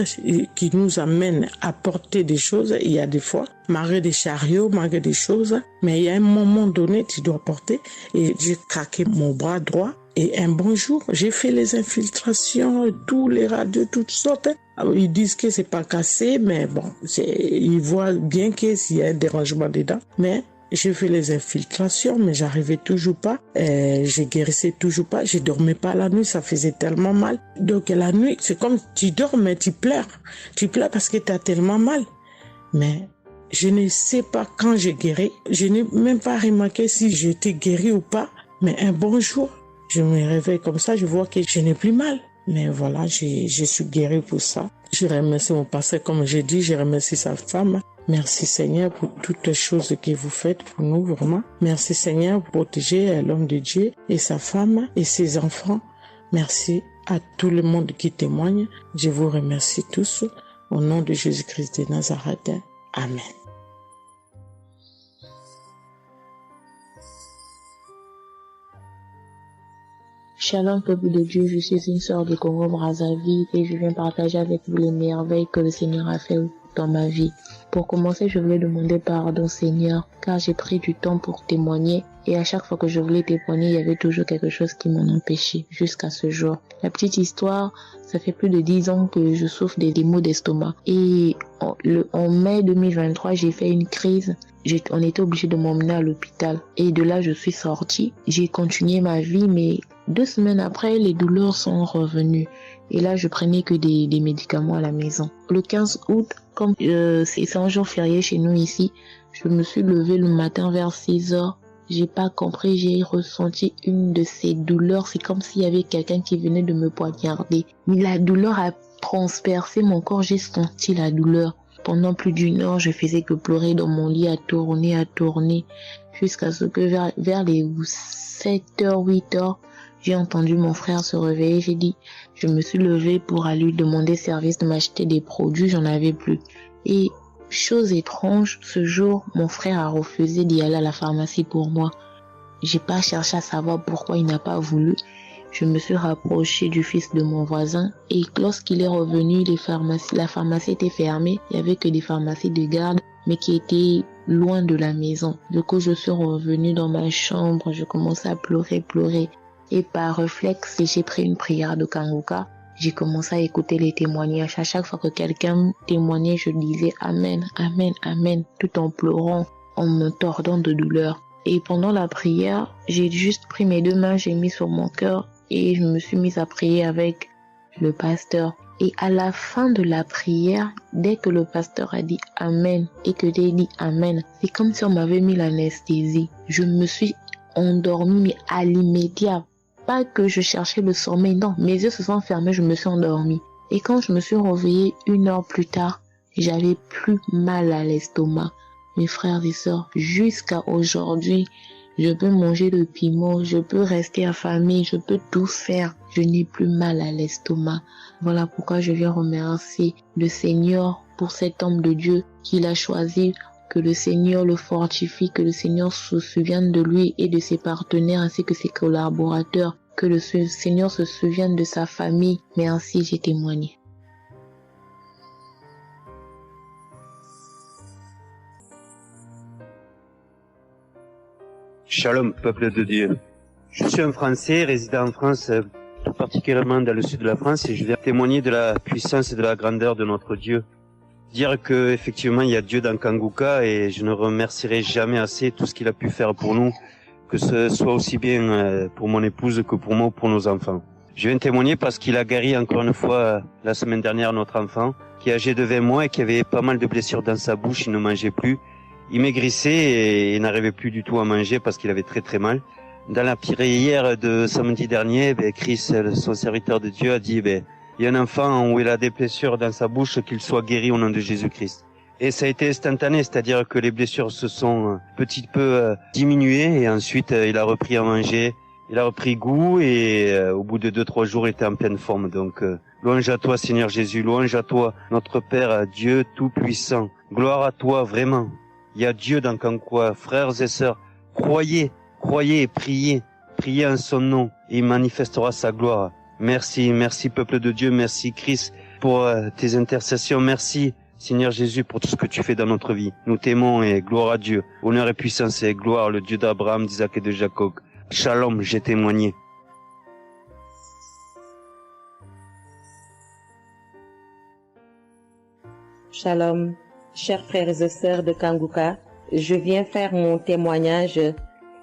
qui nous amène à porter des choses. Il y a des fois, malgré des chariots, malgré des choses, mais il y a un moment donné, tu dois porter. Et j'ai craqué mon bras droit. Et un bon jour, j'ai fait les infiltrations, tous les radios, toutes sortes. Ils disent que c'est pas cassé, mais bon, ils voient bien qu'il y a un dérangement dedans. Mais j'ai fait les infiltrations, mais j'arrivais toujours pas. Je guérissais toujours pas. Je dormais pas la nuit, ça faisait tellement mal. Donc la nuit, c'est comme tu dors, mais tu pleures. Tu pleures parce que tu as tellement mal. Mais je ne sais pas quand j'ai guéri. Je n'ai même pas remarqué si j'étais guéri ou pas. Mais un bon jour, je me réveille comme ça, je vois que je n'ai plus mal. Mais voilà, je suis guérie pour ça. Je remercie mon pasteur, comme j'ai dit, je remercie sa femme. Merci Seigneur pour toutes les choses que vous faites pour nous, vraiment. Merci Seigneur pour protéger l'homme de Dieu et sa femme et ses enfants. Merci à tout le monde qui témoigne. Je vous remercie tous. Au nom de Jésus-Christ de Nazareth. Amen. Shalom peuple de Dieu, je suis une sœur de Congo-Brazzaville et je viens partager avec vous les merveilles que le Seigneur a fait dans ma vie. Pour commencer, je voulais demander pardon Seigneur, car j'ai pris du temps pour témoigner et à chaque fois que je voulais témoigner, il y avait toujours quelque chose qui m'en empêchait jusqu'à ce jour. La petite histoire, ça fait plus de 10 ans que je souffre des maux d'estomac et en mai 2023, j'ai fait une crise. On était obligé de m'emmener à l'hôpital et de là, je suis sortie. J'ai continué ma vie, mais 2 semaines après, les douleurs sont revenues. Et là, je prenais que des médicaments à la maison. Le 15 août, comme c'est un jour férié chez nous ici, je me suis levée le matin vers 6 heures. J'ai pas compris, j'ai ressenti une de ces douleurs. C'est comme s'il y avait quelqu'un qui venait de me poignarder. Mais la douleur a transpercé mon corps, j'ai senti la douleur. Pendant plus d'1 heure, je faisais que pleurer dans mon lit, à tourner, jusqu'à ce que vers les 7h, 8h, j'ai entendu mon frère se réveiller. Je me suis levée pour aller lui demander service de m'acheter des produits, j'en avais plus. Et chose étrange, ce jour, mon frère a refusé d'y aller à la pharmacie pour moi. J'ai pas cherché à savoir pourquoi il n'a pas voulu. Je me suis rapprochée du fils de mon voisin et lorsqu'il est revenu, la pharmacie était fermée. Il y avait que des pharmacies de garde, mais qui étaient loin de la maison. Du coup, je suis revenue dans ma chambre, je commençais à pleurer. Et par réflexe, j'ai pris une prière de Kanguka. J'ai commencé à écouter les témoignages. À chaque fois que quelqu'un témoignait, je disais Amen, Amen, Amen, tout en pleurant, en me tordant de douleur. Et pendant la prière, j'ai juste pris mes 2 mains, j'ai mis sur mon cœur et je me suis mise à prier avec le pasteur. Et à la fin de la prière, dès que le pasteur a dit Amen et que j'ai dit Amen, c'est comme si on m'avait mis l'anesthésie. Je me suis endormie, mais à l'immédiat. Pas que je cherchais le sommeil, non, mes yeux se sont fermés, je me suis endormie. Et quand je me suis réveillée 1 heure plus tard, j'avais plus mal à l'estomac. Mes frères et sœurs, jusqu'à aujourd'hui, je peux manger le piment, je peux rester affamée, je peux tout faire. Je n'ai plus mal à l'estomac. Voilà pourquoi je viens remercier le Seigneur pour cet homme de Dieu qu'il a choisi. Que le Seigneur le fortifie, que le Seigneur se souvienne de lui et de ses partenaires ainsi que ses collaborateurs. Que le Seigneur se souvienne de sa famille. Merci, j'ai témoigné. Shalom, peuple de Dieu. Je suis un Français résidant en France, tout particulièrement dans le sud de la France, et je viens témoigner de la puissance et de la grandeur de notre Dieu. Dire que effectivement il y a Dieu dans Kanguka et je ne remercierai jamais assez tout ce qu'il a pu faire pour nous, que ce soit aussi bien pour mon épouse que pour moi ou pour nos enfants. Je viens témoigner parce qu'il a guéri encore une fois la semaine dernière notre enfant qui est âgé de 20 mois et qui avait pas mal de blessures dans sa bouche, il ne mangeait plus. Il maigrissait et n'arrivait plus du tout à manger parce qu'il avait très très mal. Dans la prière de samedi dernier, Chris, son serviteur de Dieu, a dit il y a un enfant où il a des blessures dans sa bouche, qu'il soit guéri au nom de Jésus-Christ. Et ça a été instantané, c'est-à-dire que les blessures se sont petit peu diminuées et ensuite il a repris à manger, il a repris goût et au bout de 2-3 jours il était en pleine forme. Donc louange à toi Seigneur Jésus, louange à toi notre Père, Dieu Tout-Puissant. Gloire à toi vraiment. Il y a Dieu dans Kanguka, frères et sœurs, croyez et priez en son nom et il manifestera sa gloire. Merci peuple de Dieu, merci Christ pour tes intercessions, merci Seigneur Jésus pour tout ce que tu fais dans notre vie. Nous t'aimons et gloire à Dieu, honneur et puissance et gloire, le Dieu d'Abraham, d'Isaac et de Jacob. Shalom, j'ai témoigné. Shalom, chers frères et sœurs de Kanguka, je viens faire mon témoignage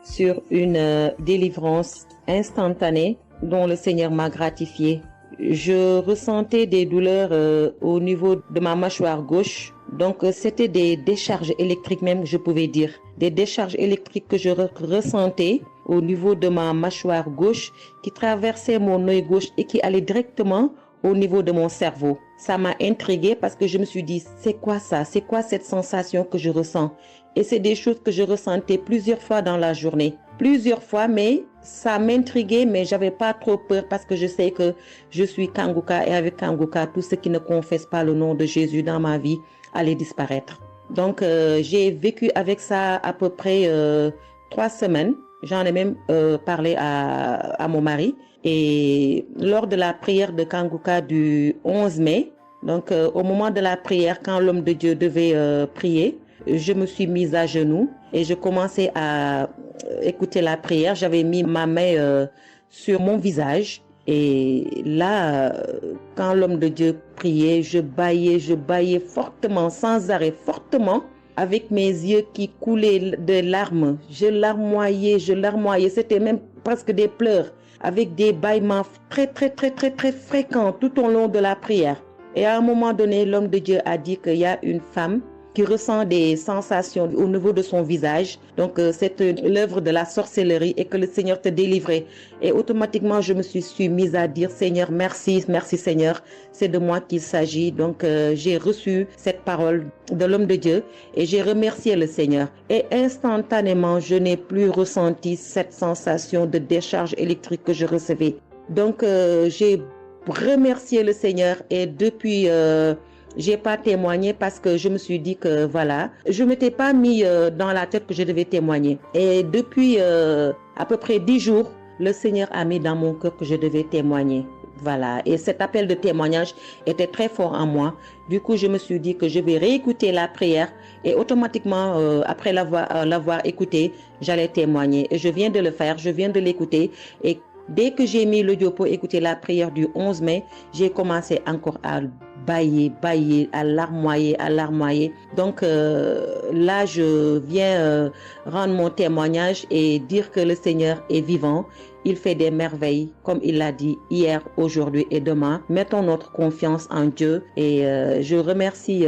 sur une délivrance instantanée dont le Seigneur m'a gratifié. Je ressentais des douleurs au niveau de ma mâchoire gauche. Donc c'était des décharges électriques même, je pouvais dire. Des décharges électriques que je ressentais au niveau de ma mâchoire gauche qui traversaient mon œil gauche et qui allaient directement au niveau de mon cerveau. Ça m'a intriguée parce que je me suis dit, c'est quoi ça? C'est quoi cette sensation que je ressens? Et c'est des choses que je ressentais plusieurs fois dans la journée. Plusieurs fois, mais ça m'intriguait, mais j'avais pas trop peur parce que je sais que je suis Kanguka et avec Kanguka, tout ce qui ne confesse pas le nom de Jésus dans ma vie allait disparaître. Donc, j'ai vécu avec ça à peu près 3 semaines. J'en ai même parlé à mon mari. Et lors de la prière de Kanguka du 11 mai, donc au moment de la prière, quand l'homme de Dieu devait prier, je me suis mise à genoux et je commençais à écouter la prière. J'avais mis ma main sur mon visage et là, quand l'homme de Dieu priait, je bâillais fortement, sans arrêt, fortement, avec mes yeux qui coulaient de larmes. Je larmoyais, c'était même presque des pleurs, avec des bâillements très fréquents tout au long de la prière. Et à un moment donné, l'homme de Dieu a dit qu'il y a une femme qui ressent des sensations au niveau de son visage. Donc c'est l'œuvre de la sorcellerie et que le Seigneur te délivrait. Et automatiquement, je me suis mise à dire, Seigneur, merci, merci Seigneur, c'est de moi qu'il s'agit. Donc j'ai reçu cette parole de l'homme de Dieu et j'ai remercié le Seigneur. Et instantanément, je n'ai plus ressenti cette sensation de décharge électrique que je recevais. Donc j'ai remercié le Seigneur et depuis j'ai pas témoigné parce que je me suis dit que voilà, je m'étais pas mis dans la tête que je devais témoigner. Et depuis à peu près 10 jours, le Seigneur a mis dans mon cœur que je devais témoigner. Voilà, et cet appel de témoignage était très fort en moi. Du coup, je me suis dit que je vais réécouter la prière et automatiquement, après l'avoir écouté, j'allais témoigner. Et je viens de le faire, je viens de l'écouter. Et dès que j'ai mis l'audio pour écouter la prière du 11 mai, j'ai commencé encore à bailler, à larmoyer. Donc là, je viens rendre mon témoignage et dire que le Seigneur est vivant. Il fait des merveilles, comme il l'a dit hier, aujourd'hui et demain. Mettons notre confiance en Dieu et je remercie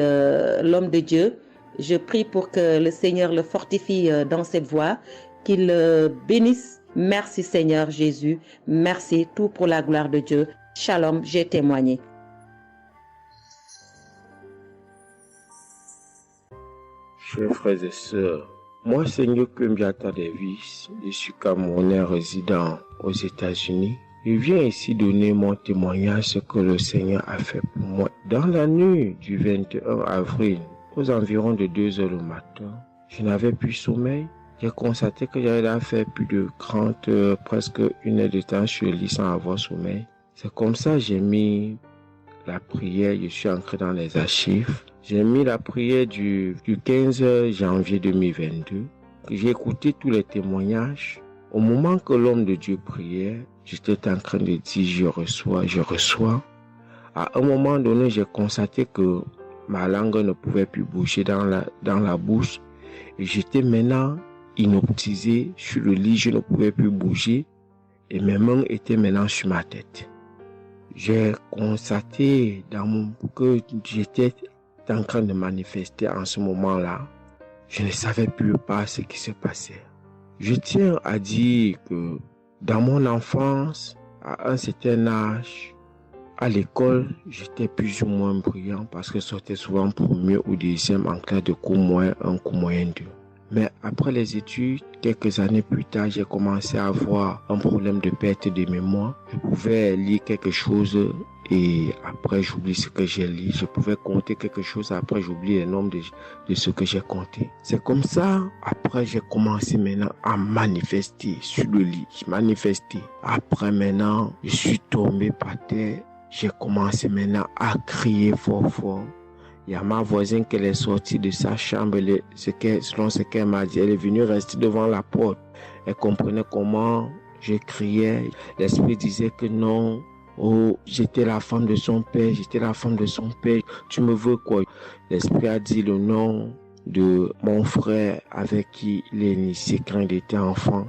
l'homme de Dieu. Je prie pour que le Seigneur le fortifie dans cette voie, qu'il le bénisse. Merci Seigneur Jésus. Merci, tout pour la gloire de Dieu. Shalom, j'ai témoigné. Chers frères et sœurs, moi, Seigneur Kumbiata Davis, je suis Camerounais résident aux États-Unis. Je viens ici donner mon témoignage ce que le Seigneur a fait pour moi. Dans la nuit du 21 avril, aux environs de 2 heures le matin, je n'avais plus sommeil. J'ai constaté que j'avais fait plus de 30 heures, presque 1 heure de temps sur le lit sans avoir sommeil. C'est comme ça que j'ai mis la prière, je suis entré dans les archives. J'ai mis la prière du 15 janvier 2022. J'ai écouté tous les témoignages. Au moment que l'homme de Dieu priait, j'étais en train de dire je reçois. À un moment donné, j'ai constaté que ma langue ne pouvait plus bouger dans la bouche. Et j'étais maintenant inoptisé sur le lit, je ne pouvais plus bouger. Et mes mains étaient maintenant sur ma tête. J'ai constaté que j'étais en train de manifester en ce moment-là. Je ne savais plus pas ce qui se passait. Je tiens à dire que dans mon enfance, à un certain âge, à l'école, j'étais plus ou moins brillant parce que je sortais souvent premier ou deuxième en classe de cours moyen 1, cours moyen 2. Mais après les études, quelques années plus tard, j'ai commencé à avoir un problème de perte de mémoire. Je pouvais lire quelque chose et après j'oublie ce que j'ai lu. Je pouvais compter quelque chose, après j'oublie le nombre de ce que j'ai compté. C'est comme ça, après j'ai commencé maintenant à manifester sur le lit. Je manifestais. Après maintenant, je suis tombé par terre. J'ai commencé maintenant à crier fort fort. Il y a ma voisine qui est sortie de sa chambre, selon ce qu'elle m'a dit, elle est venue rester devant la porte. Elle comprenait comment je criais. L'esprit disait que non, oh, j'étais la femme de son père, tu me veux quoi? L'esprit a dit le nom de mon frère avec qui il est initié quand il était enfant.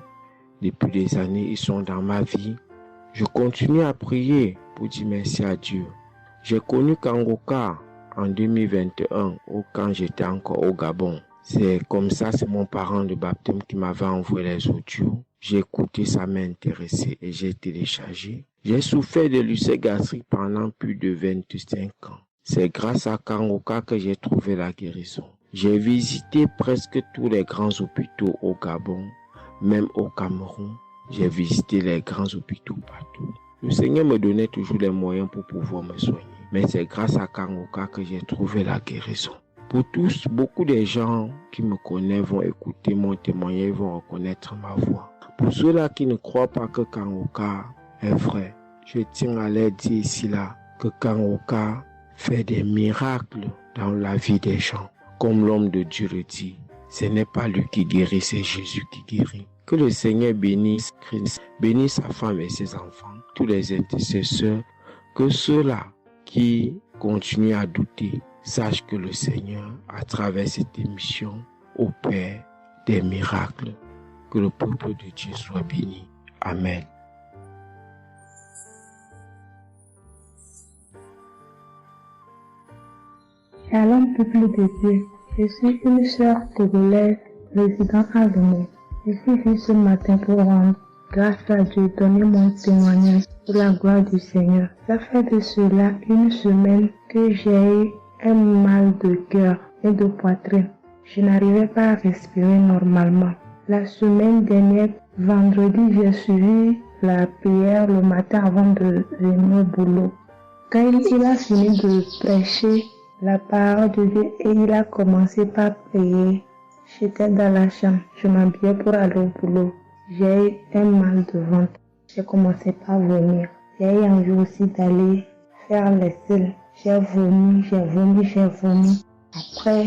Depuis des années, ils sont dans ma vie. Je continue à prier pour dire merci à Dieu. J'ai connu Kangoka en 2021, quand j'étais encore au Gabon. C'est comme ça, c'est mon parent de baptême qui m'avait envoyé les audios. J'ai écouté, ça m'a intéressé et j'ai téléchargé. J'ai souffert de l'ulcère gastrique pendant plus de 25 ans. C'est grâce à Kangoka que j'ai trouvé la guérison. J'ai visité presque tous les grands hôpitaux au Gabon, même au Cameroun. J'ai visité les grands hôpitaux partout. Le Seigneur me donnait toujours les moyens pour pouvoir me soigner. Mais c'est grâce à Kangoka que j'ai trouvé la guérison. Pour tous, beaucoup de gens qui me connaissent vont écouter mon témoignage, vont reconnaître ma voix. Pour ceux-là qui ne croient pas que Kangoka est vrai, je tiens à leur dire ici là que Kangoka fait des miracles dans la vie des gens. Comme l'homme de Dieu le dit, ce n'est pas lui qui guérit, c'est Jésus qui guérit. Que le Seigneur bénisse Christ, bénisse sa femme et ses enfants, tous les intercesseurs, que ceux-là qui continuent à douter sachent que le Seigneur, à travers cette émission, opère des miracles. Que le peuple de Dieu soit béni. Amen. Shalom, peuple de Dieu. Je suis une sœur togolaise résidant à Lomé. Je suis venue ce matin pour rendre grâce à Dieu, donner mon témoignage pour la gloire du Seigneur. Ça fait de cela une semaine que j'ai eu un mal de cœur et de poitrine. Je n'arrivais pas à respirer normalement. La semaine dernière, vendredi, j'ai suivi la prière le matin avant de venir au boulot. Quand il a fini de prêcher la parole de Dieu et il a commencé par prier, j'étais dans la chambre, je m'habillais pour aller au boulot. J'ai eu un mal de ventre. J'ai commencé par vomir. J'ai eu envie aussi d'aller faire les selles. J'ai vomi. Après,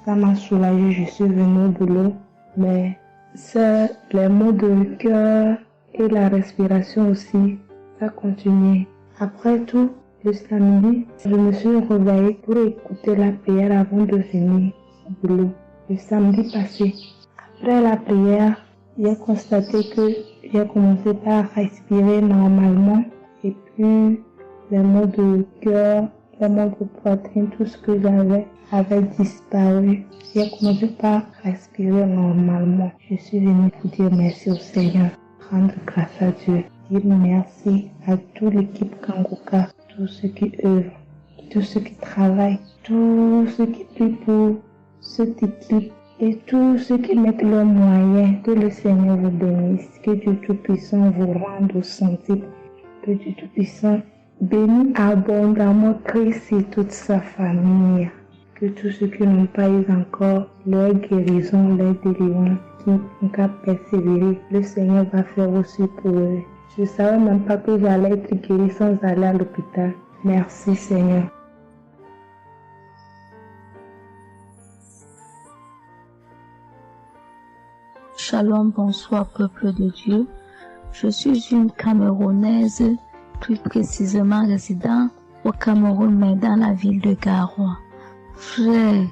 ça m'a soulagé, je suis venue au boulot. Mais c'est les maux de cœur et la respiration aussi, ça continue. Après tout, le samedi, je me suis réveillée pour écouter la prière avant de venir au boulot. Le samedi passé, après la prière, j'ai constaté que j'ai commencé par respirer normalement et puis les maux de cœur, les maux de poitrine, tout ce que j'avais avait disparu. J'ai commencé par respirer normalement. Je suis venue pour dire merci au Seigneur, rendre grâce à Dieu, dire merci à toute l'équipe Kangoka, tous ceux qui œuvrent, tous ceux qui travaillent, tous ceux qui prient pour cette équipe et tous ceux qui mettent leurs moyens. Que le Seigneur vous bénisse, que Dieu Tout-Puissant vous rende au centime, que Dieu Tout-Puissant bénisse abondamment Christ et toute sa famille. Que tous ceux qui n'ont pas eu encore leur guérison, leur délivrance, qui n'ont qu'à persévérer, le Seigneur va faire aussi pour eux. Je ne savais même pas que j'allais être guérie sans aller à l'hôpital. Merci Seigneur. Shalom, bonsoir peuple de Dieu. Je suis une Camerounaise, plus précisément résident au Cameroun, mais dans la ville de Garoua. Frère,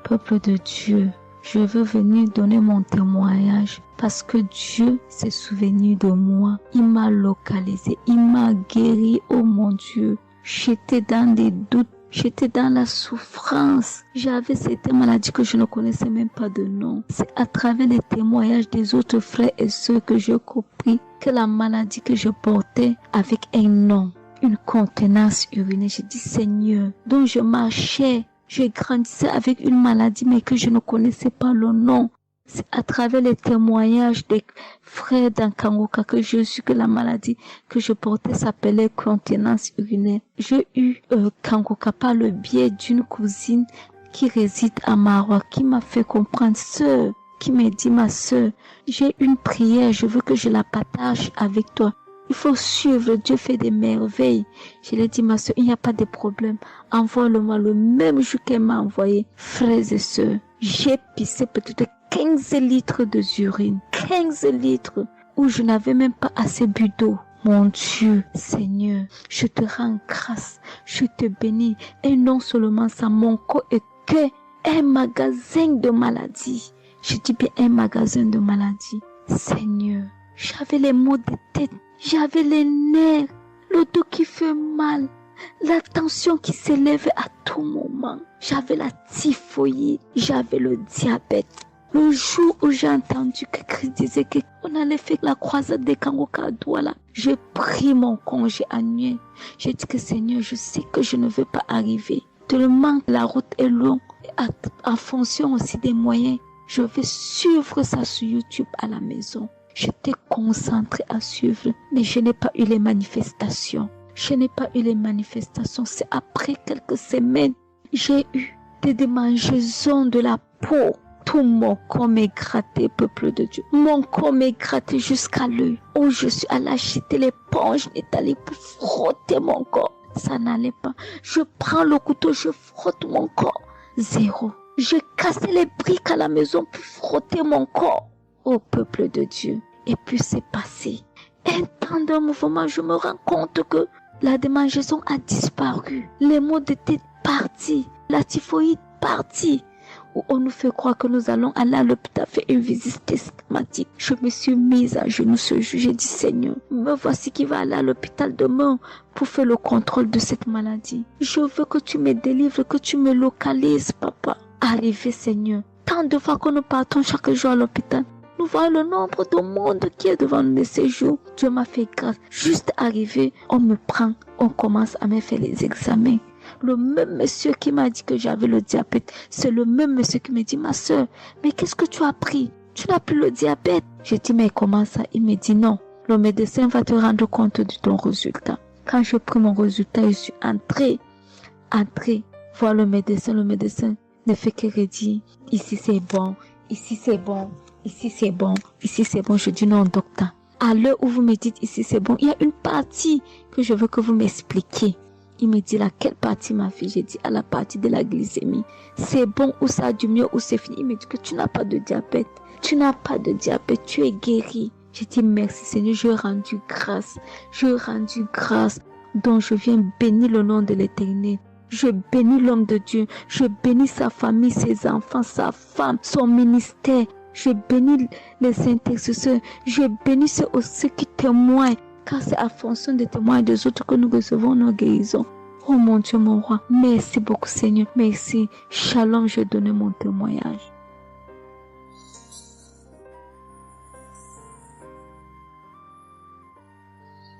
peuple de Dieu, je veux venir donner mon témoignage parce que Dieu s'est souvenu de moi. Il m'a localisé, il m'a guéri, oh mon Dieu. J'étais dans des doutes, j'étais dans la souffrance. J'avais cette maladie que je ne connaissais même pas de nom. C'est à travers les témoignages des autres frères et sœurs que j'ai compris que la maladie que je portais avec un nom, une contenance urinaire. J'ai dit Seigneur, dont je marchais, je grandissais avec une maladie mais que je ne connaissais pas le nom. C'est à travers les témoignages des frères dans Kangoka que je suis que la maladie que je portais s'appelait contenance urinaire. J'ai eu Kangoka par le biais d'une cousine qui réside à Marois, qui m'a fait comprendre, sœur, qui m'a dit ma sœur, j'ai une prière, je veux que je la partage avec toi. Il faut suivre, Dieu fait des merveilles. Je lui ai dit, ma soeur, il n'y a pas de problème. Envoie-le-moi le même jour qu'elle m'a envoyé. Frères et sœurs, j'ai pissé peut-être 15 litres d'urine. 15 litres où je n'avais même pas assez bu d'eau. Mon Dieu, Seigneur, je te rends grâce. Je te bénis. Et non seulement ça, mon corps est que un magasin de maladies. Je dis bien un magasin de maladies. Seigneur, j'avais les maux de tête. J'avais les nerfs, le dos qui fait mal, la tension qui s'élève à tout moment. J'avais la typhoïde, j'avais le diabète. Le jour où j'ai entendu que Christ disait qu'on allait faire la croisade des Kangoka à Douala, j'ai pris mon congé annuel. J'ai dit que Seigneur, je sais que je ne veux pas arriver. Tellement la route est longue, en fonction aussi des moyens. Je vais suivre ça sur YouTube à la maison. J'étais concentrée à suivre, mais je n'ai pas eu les manifestations. C'est après quelques semaines, j'ai eu des démangeaisons de la peau. Tout mon corps m'est gratté, peuple de Dieu. Mon corps m'est gratté jusqu'à l'œil. Où je suis allée acheter l'éponge, allée pour frotter mon corps. Ça n'allait pas. Je prends le couteau, je frotte mon corps. Zéro. J'ai cassé les briques à la maison pour frotter mon corps. Ô peuple de Dieu. Et puis c'est passé. Un temps de mouvement, je me rends compte que la démangeaison a disparu. Les maux de tête partis. La typhoïde partie. Où on nous fait croire que nous allons aller à l'hôpital faire une visite systématique. Je me suis mise à genoux ce jour. J'ai dit Seigneur, me voici qui va aller à l'hôpital demain pour faire le contrôle de cette maladie. Je veux que tu me délivres, que tu me localises, papa. arriver, Seigneur. Tant de fois que nous partons chaque jour à l'hôpital, nous voyons le nombre de monde qui est devant nous de ces jours. Dieu m'a fait grâce. Juste arrivé, on me prend, on commence à me faire les examens. Le même monsieur qui m'a dit que j'avais le diabète, c'est le même monsieur qui me dit, ma soeur, mais qu'est-ce que tu as pris? Tu n'as plus le diabète. J'ai dit, mais comment ça? Il me dit, non, le médecin va te rendre compte de ton résultat. Quand j'ai pris mon résultat, je suis entrée, voir le médecin ne fait que redire, ici c'est bon, ici c'est bon, ici c'est bon, ici c'est bon. Je dis, non, docteur, à l'heure où vous me dites ici c'est bon, il y a une partie que je veux que vous m'expliquiez. Il me dit, laquelle partie, ma fille? J'ai dit, à la partie de la glycémie. C'est bon ou ça a du mieux ou c'est fini? Il me dit que tu n'as pas de diabète. Tu n'as pas de diabète, tu es guéri. J'ai dit, merci Seigneur, je rendu grâce. Donc je viens bénir le nom de l'Éternel. Je bénis l'homme de Dieu. Je bénis sa famille, ses enfants, sa femme, son ministère. Je bénis les intercesseurs. Je bénis ceux qui témoignent. Car c'est à fonction des témoins des autres que nous recevons nos guérisons. Oh mon Dieu, mon roi, merci beaucoup Seigneur, merci. Shalom, je donne mon témoignage.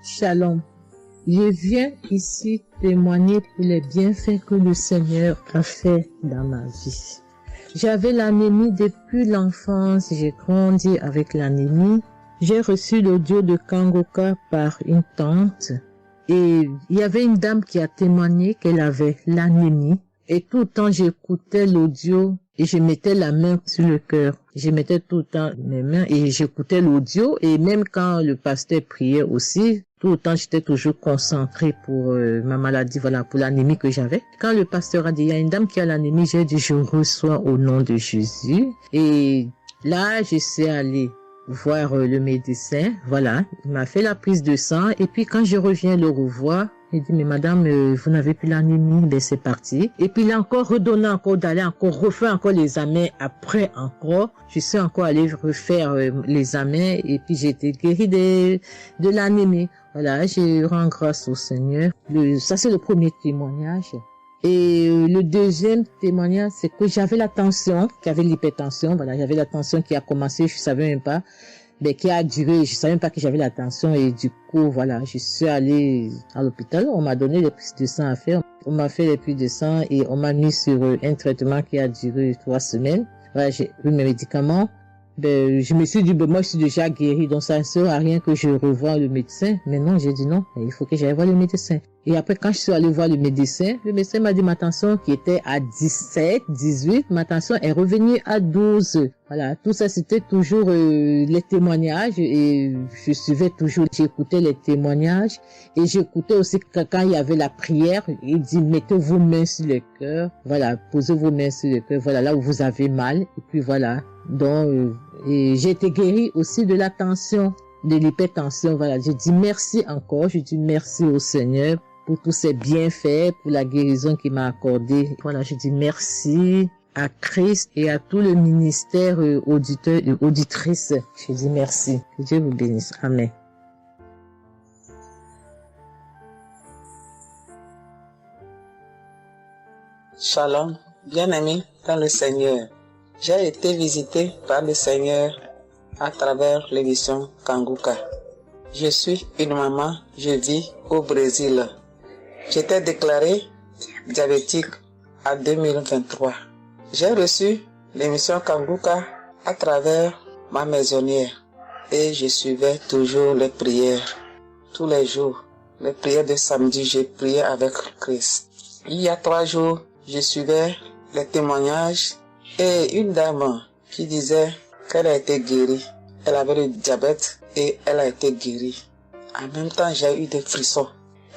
Shalom, je viens ici témoigner pour les bienfaits que le Seigneur a fait dans ma vie. J'avais l'anémie depuis l'enfance, j'ai grandi avec l'anémie. J'ai reçu l'audio de Kangoka par une tante et il y avait une dame qui a témoigné qu'elle avait l'anémie et tout le temps j'écoutais l'audio et je mettais la main sur le cœur. Je mettais tout le temps mes mains et j'écoutais l'audio et même quand le pasteur priait aussi, tout le temps j'étais toujours concentrée pour ma maladie, voilà, pour l'anémie que j'avais. Quand le pasteur a dit, il y a une dame qui a l'anémie, j'ai dit, je reçois au nom de Jésus. Et là, je suis allée voir le médecin, voilà, il m'a fait la prise de sang et puis quand je reviens le revoir, il dit mais madame vous n'avez plus l'anémie, ben c'est parti. Et puis il a encore redonné encore d'aller encore refaire encore l'examen après encore, je suis encore allée refaire l'examen et puis j'ai été guérie de l'anémie. Voilà, je rends grâce au Seigneur. Ça c'est le premier témoignage. Et le deuxième témoignage, c'est que j'avais la tension, j'avais l'hypertension, voilà, j'avais la tension qui a commencé, je savais même pas, mais qui a duré, je savais même pas que j'avais la tension et du coup, voilà, je suis allée à l'hôpital, on m'a donné les prises de sang à faire, on m'a fait les prises de sang et on m'a mis sur un traitement qui a duré 3 semaines. Voilà, j'ai eu mes médicaments. Ben, je me suis dit, ben, moi, je suis déjà guérie, donc ça ne sert à rien que je revoie le médecin. Mais non, j'ai dit non, il faut que j'aille voir le médecin. Et après, quand je suis allée voir le médecin m'a dit ma tension qui était à 17, 18, ma tension est revenue à 12. Voilà, tout ça, c'était toujours les témoignages et je suivais toujours, j'écoutais les témoignages et j'écoutais aussi quand il y avait la prière, il dit, mettez vos mains sur le cœur, voilà, posez vos mains sur le cœur, voilà, là où vous avez mal, et puis voilà. Donc, et j'ai été guérie aussi de la tension, de l'hypertension, voilà. Je dis merci encore, je dis merci au Seigneur pour tous ses bienfaits, pour la guérison qu'il m'a accordée. Voilà, je dis merci à Christ et à tout le ministère auditeur et auditrice. Je dis merci. Que Dieu vous bénisse. Amen. Shalom, bien-aimés dans le Seigneur. J'ai été visité par le Seigneur à travers l'émission Kanguka. Je suis une maman, je vis au Brésil. J'étais déclarée diabétique en 2023. J'ai reçu l'émission Kanguka à travers ma maisonnière et je suivais toujours les prières. Tous les jours, les prières de samedi, j'ai prié avec Christ. Il y a 3 jours, je suivais les témoignages et une dame qui disait qu'elle a été guérie. Elle avait le diabète et elle a été guérie. En même temps, j'ai eu des frissons.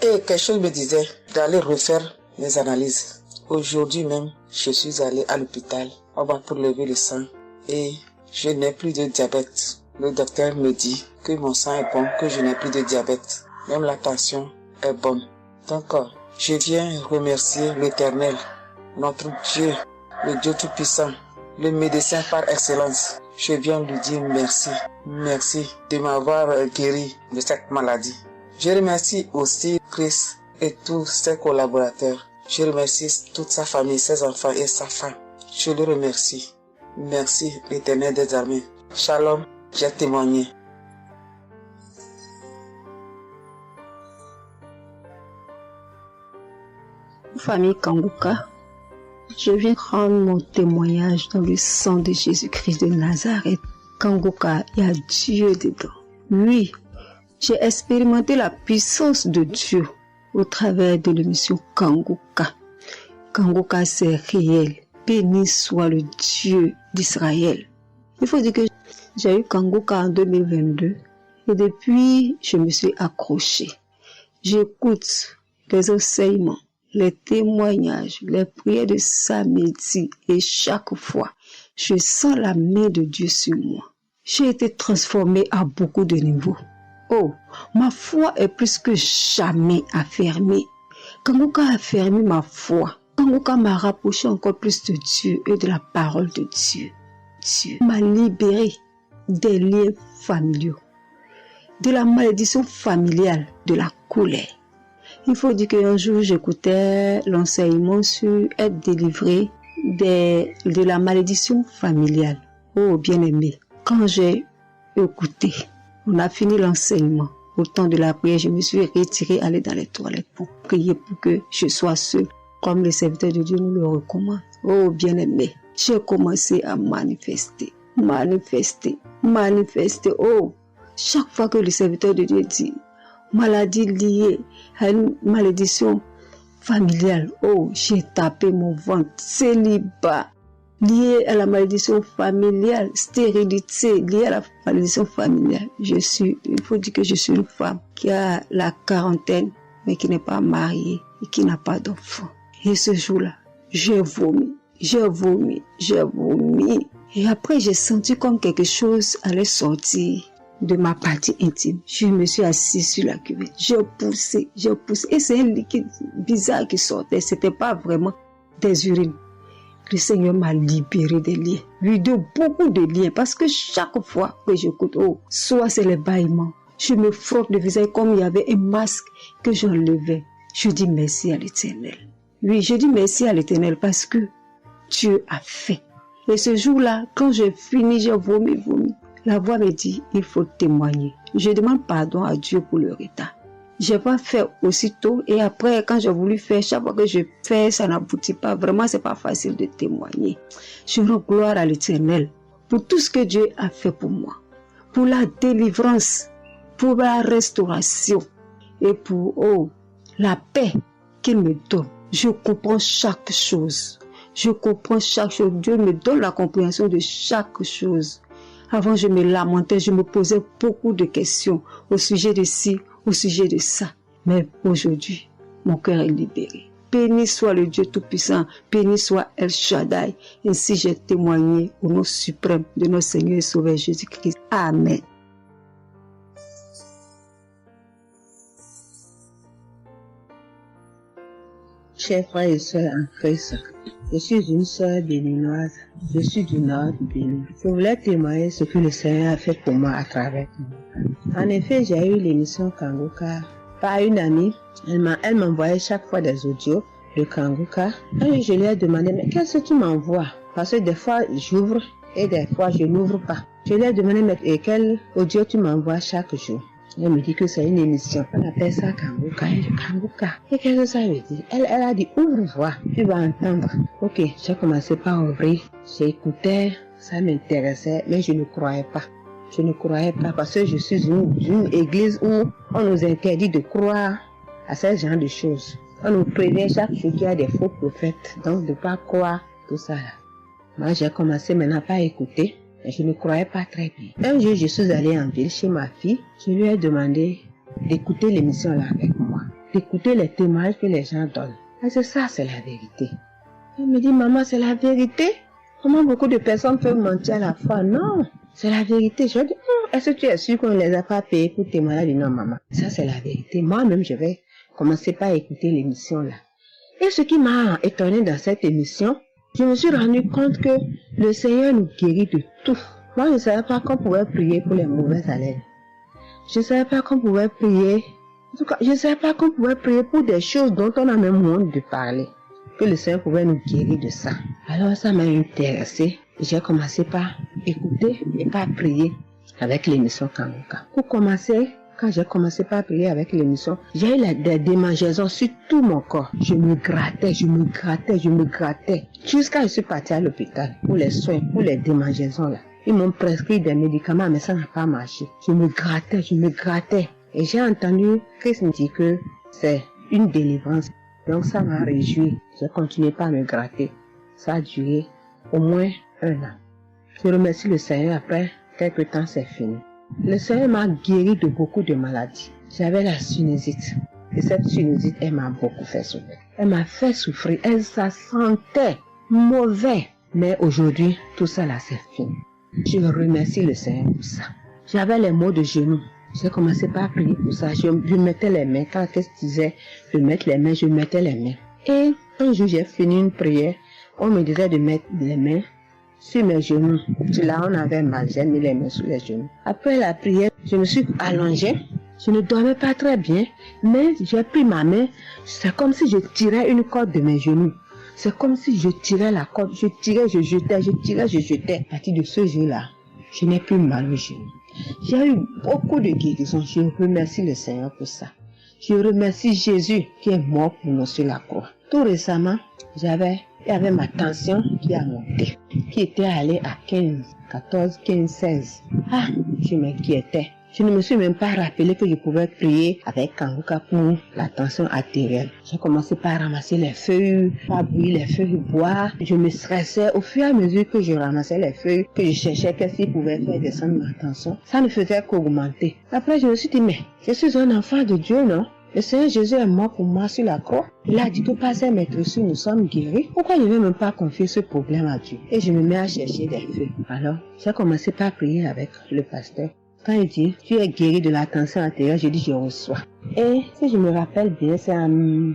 Et quelque chose me disait d'aller refaire mes analyses. Aujourd'hui même, je suis allé à l'hôpital. On va pour lever le sang et je n'ai plus de diabète. Le docteur me dit que mon sang est bon, que je n'ai plus de diabète. Même la tension est bonne. Donc, je viens remercier l'Éternel, notre Dieu, le Dieu Tout-Puissant, le médecin par excellence. Je viens lui dire merci. Merci de m'avoir guéri de cette maladie. Je remercie aussi Christ et tous ses collaborateurs. Je remercie toute sa famille, ses enfants et sa femme. Je le remercie. Merci, l'Éternel des armées. Shalom, j'ai témoigné. Famille Kanguka, je viens rendre mon témoignage dans le sang de Jésus-Christ de Nazareth. Kanguka, il y a Dieu dedans. Oui, j'ai expérimenté la puissance de Dieu au travers de l'émission Kanguka. Kanguka, c'est réel. Béni soit le Dieu d'Israël. Il faut dire que j'ai eu Kanguka en 2022 et depuis, je me suis accrochée. J'écoute les enseignements, les témoignages, les prières de samedi et chaque fois, je sens la main de Dieu sur moi. J'ai été transformée à beaucoup de niveaux. Oh, ma foi est plus que jamais affermie. Kanguka a affermi ma foi. Kanguka m'a rapproché encore plus de Dieu et de la parole de Dieu. Dieu m'a libéré des liens familiaux, de la malédiction familiale, de la colère. Il faut dire qu'un jour, j'écoutais l'enseignement sur être délivré de la malédiction familiale. Oh, bien-aimé, quand j'ai écouté, on a fini l'enseignement. Au temps de la prière, je me suis retirée, aller dans les toilettes pour prier pour que je sois seule, comme le serviteur de Dieu nous le recommande. Oh, bien-aimé, j'ai commencé à manifester. Oh, chaque fois que le serviteur de Dieu dit maladie liée à une malédiction familiale, oh, j'ai tapé mon ventre. Célibat lié à la malédiction familiale, stérilité liée à la malédiction familiale. Il faut dire que je suis une femme qui a la quarantaine, mais qui n'est pas mariée et qui n'a pas d'enfant. Et ce jour-là, j'ai vomi. Et après, j'ai senti comme quelque chose allait sortir de ma partie intime. Je me suis assise sur la cuvette. J'ai poussé. Et c'est un liquide bizarre qui sortait. C'était pas vraiment des urines. Le Seigneur m'a libéré des liens. Oui, de beaucoup de liens. Parce que chaque fois que j'écoute, soit c'est les bâillements. Je me frotte le visage comme il y avait un masque que j'enlevais. Je dis merci à l'Éternel. Oui, je dis merci à l'Éternel parce que Dieu a fait. Et ce jour-là, quand j'ai fini, j'ai vomi. La voix me dit, il faut témoigner. Je demande pardon à Dieu pour le retard. Je n'ai pas fait aussitôt et après, quand j'ai voulu faire, chaque fois que je fais, ça n'aboutit pas. Vraiment, c'est pas facile de témoigner. Je rends gloire à l'Éternel pour tout ce que Dieu a fait pour moi. Pour la délivrance, pour la restauration et pour, la paix qu'il me donne. Je comprends chaque chose. Dieu me donne la compréhension de chaque chose. Avant, je me lamentais, je me posais beaucoup de questions au sujet de ci, au sujet de ça. Mais aujourd'hui, mon cœur est libéré. Béni soit le Dieu Tout-Puissant, béni soit El Shaddai. Ainsi j'ai témoigné au nom suprême de notre Seigneur et Sauveur Jésus-Christ. Amen. Chers frères et sœurs en Christ, je suis une sœur béninoise. Je suis du nord du Bénin. Je voulais témoigner ce que le Seigneur a fait pour moi à travers Kanguka. En effet, j'ai eu l'émission Kanguka par une amie. Elle m'envoyait chaque fois des audios de Kanguka. Et je lui ai demandé, mais qu'est-ce que tu m'envoies? Parce que des fois, j'ouvre et des fois, je n'ouvre pas. Je lui ai demandé, mais quel audio tu m'envoies chaque jour? Elle me dit que c'est une émission. On appelle ça Kanguka. Et qu'est-ce que ça veut dire? Elle a dit, ouvre-voix, tu vas entendre. Ok, j'ai commencé par ouvrir. J'écoutais, ça m'intéressait, mais je ne croyais pas. Parce que je suis une église où on nous interdit de croire à ce genre de choses. On nous prévient chaque jour qu'il y a des faux prophètes, donc de ne pas croire tout ça là. Moi, j'ai commencé maintenant par écouter. Mais je ne croyais pas très bien. Un jour, je suis allée en ville chez ma fille. Je lui ai demandé d'écouter l'émission là avec moi. D'écouter les témoignages que les gens donnent. Et c'est ça, c'est la vérité. Elle me dit, maman, c'est la vérité? Comment beaucoup de personnes peuvent mentir à la fois? Non, c'est la vérité. Je lui ai dit, est-ce que tu es sûr qu'on ne les a pas payés pour témoigner? Elle dit, non, maman, ça c'est la vérité. Moi-même, je vais commencer par écouter l'émission là. Et ce qui m'a étonné dans cette émission, je me suis rendu compte que le Seigneur nous guérit de tout. Moi, je ne savais pas qu'on pouvait prier pour les mauvaises haleines. Je ne savais pas qu'on pouvait prier. En tout cas, je ne savais pas qu'on pouvait prier pour des choses dont on a même honte de parler. que le Seigneur pouvait nous guérir de ça. Alors ça m'a intéressée. J'ai commencé par écouter et par prier avec l'émission Kanguka. Pour commencer, quand j'ai commencé par prier avec l'émission, j'ai eu des démangeaisons sur tout mon corps. Je me grattais. Jusqu'à ce que je suis partie à l'hôpital pour les soins, pour les démangeaisons là. Ils m'ont prescrit des médicaments, mais ça n'a pas marché. Je me grattais. Et j'ai entendu Christ me dire que c'est une délivrance. Donc ça m'a réjoui. J'ai continué par me gratter. Ça a duré au moins 1 an. Je remercie le Seigneur, après quelques temps c'est fini. Le Seigneur m'a guéri de beaucoup de maladies. J'avais la sinusite. Et cette sinusite, elle m'a beaucoup fait souffrir. Elle m'a fait souffrir. Ça sentait mauvais. Mais aujourd'hui, tout ça là, c'est fini. Je remercie le Seigneur pour ça. J'avais les maux de genoux. J'ai commencé par prier pour ça. Je mettais les mains. Quand qu'est-ce que disait de mettre les mains, je mettais les mains. Et un jour, j'ai fini une prière. On me disait de mettre les mains sur mes genoux. Là, on avait mal. J'ai mis les mains sur les genoux. Après la prière, je me suis allongée. Je ne dormais pas très bien. Mais j'ai pris ma main. C'est comme si je tirais une corde de mes genoux. C'est comme si je tirais la corde. Je tirais, je jetais. À partir de ce jour-là, je n'ai plus mal aux genoux. J'ai eu beaucoup de guérisons. Je remercie le Seigneur pour ça. Je remercie Jésus qui est mort pour nous sur la croix. Tout récemment, il y avait ma tension qui a monté, qui était allée à 15, 14, 15, 16. Ah, je m'inquiétais. Je ne me suis même pas rappelé que je pouvais prier avec Kanguka pour la tension artérielle. J'ai commencé par ramasser les feuilles, par bouillir les feuilles bois. Je me stressais au fur et à mesure que je ramassais les feuilles, que je cherchais qu'est-ce qui pouvait faire descendre ma tension. Ça ne faisait qu'augmenter. Après, je me suis dit, mais je suis un enfant de Dieu, non? Le Seigneur Jésus est mort pour moi sur la croix. Il a dit que par ses maîtresses, nous sommes guéris. Pourquoi je ne vais même pas confier ce problème à Dieu? Et je me mets à chercher des feuilles. Alors, j'ai commencé par prier avec le pasteur. Quand il dit, tu es guéri de la tension artérielle, je dis, je reçois. Et si je me rappelle bien, c'est en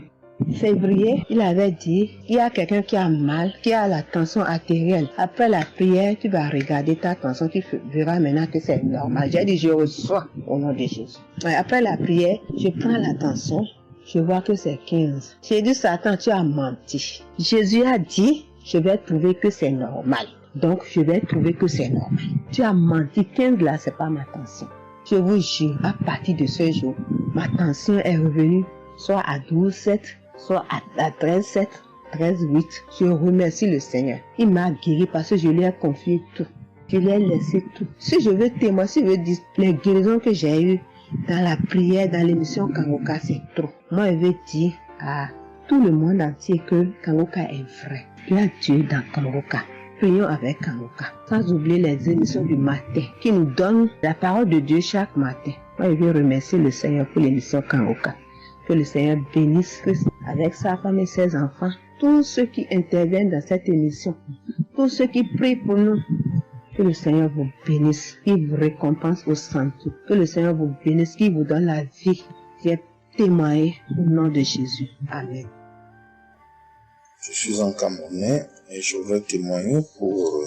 février, il avait dit, il y a quelqu'un qui a mal, qui a la tension artérielle. Après la prière, tu vas regarder ta tension, tu verras maintenant que c'est normal. J'ai dit, je reçois au nom de Jésus. Et après la prière, je prends la tension, je vois que c'est 15. J'ai dit, Satan, tu as menti. Jésus a dit, je vais trouver que c'est normal. Donc, je vais trouver que c'est normal. Tu as menti, 15 là, c'est pas ma tension. Je vous jure, à partir de ce jour, ma tension est revenue soit à 12,7, soit à 13,7, 13,8. Je remercie le Seigneur. Il m'a guéri parce que je lui ai confié tout. Je lui ai laissé tout. Si je veux témoigner, si je veux dire les guérisons que j'ai eues dans la prière, dans l'émission Kanguka, c'est trop. Moi, je veux dire à tout le monde entier que Kanguka est vrai. Il y a Dieu dans Kanguka. Prions avec Kanguka, sans oublier les émissions du matin qui nous donnent la parole de Dieu chaque matin. Moi, je veux remercier le Seigneur pour l'émission Kanguka. Que le Seigneur bénisse Christ avec sa femme et ses enfants, tous ceux qui interviennent dans cette émission, tous ceux qui prient pour nous. Que le Seigneur vous bénisse, qu'il vous récompense au centre. Que le Seigneur vous bénisse, qu'il vous donne la vie. J'ai témoigné au nom de Jésus. Amen. Je suis un Camerounais et je veux témoigner pour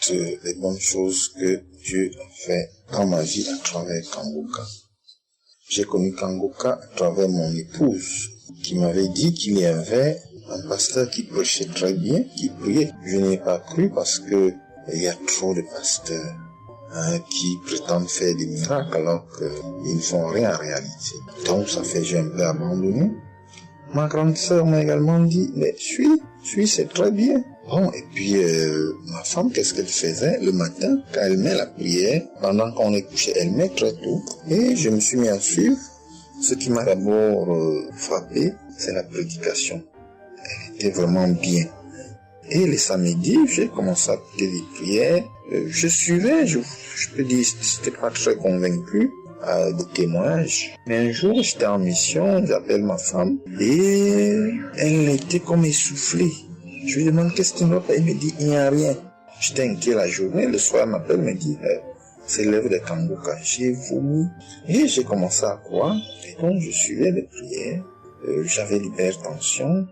toutes les bonnes choses que Dieu a fait dans ma vie à travers Kanguka. J'ai connu Kanguka à travers mon épouse qui m'avait dit qu'il y avait un pasteur qui prêchait très bien, qui priait. Je n'ai pas cru parce que il y a trop de pasteurs qui prétendent faire des miracles alors qu'ils ne font rien en réalité. Donc ça fait que j'ai un peu abandonné. Ma grande sœur m'a également dit, mais suis, c'est très bien. Bon, et puis ma femme, qu'est-ce qu'elle faisait le matin quand elle met la prière, pendant qu'on est couché, elle met très tôt. Et je me suis mis à suivre. Ce qui m'a d'abord frappé, c'est la prédication. Elle était vraiment bien. Et les samedis, j'ai commencé à écouter les prières. Je suivais, je peux dire, j'étais pas très convaincu de témoignages. Mais un jour, j'étais en mission, j'appelle ma femme, et elle était comme essoufflée. Je lui demande qu'est-ce qui ne va pas, elle me dit, il n'y a rien. J'étais inquiet la journée, le soir, elle m'appelle, me dit, c'est l'œuvre de Kanguka. J'ai vomi, et j'ai commencé à croire, et donc je suivais les prières. J'avais l'hypertension.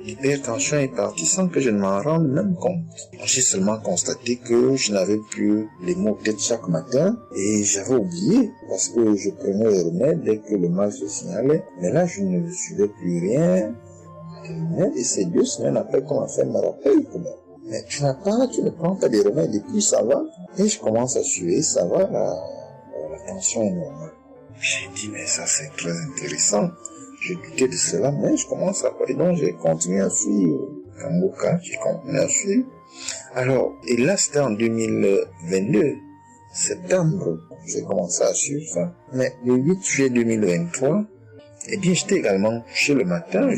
L'hypertension est partie sans que je ne m'en rende même compte. J'ai seulement constaté que je n'avais plus les maux de tête chaque matin et j'avais oublié parce que je prenais les remèdes dès que le mal se signalait. Mais là, je ne suivais plus rien vétérinaire et c'est Dieu, c'est un appel qu'on a fait, me rappelle quand même. Mais tu ne prends pas des remèdes et puis ça va. Et je commence à suer, ça va, la tension est normale. J'ai dit, mais ça c'est très intéressant. Je doutais de cela, mais je commence à voir. Et donc j'ai continué à suivre Kangoka, j'ai continué à suivre. Alors, et là c'était en 2022, septembre, j'ai commencé à suivre ça. Mais le 8 juillet 2023, eh bien j'étais également couché le matin,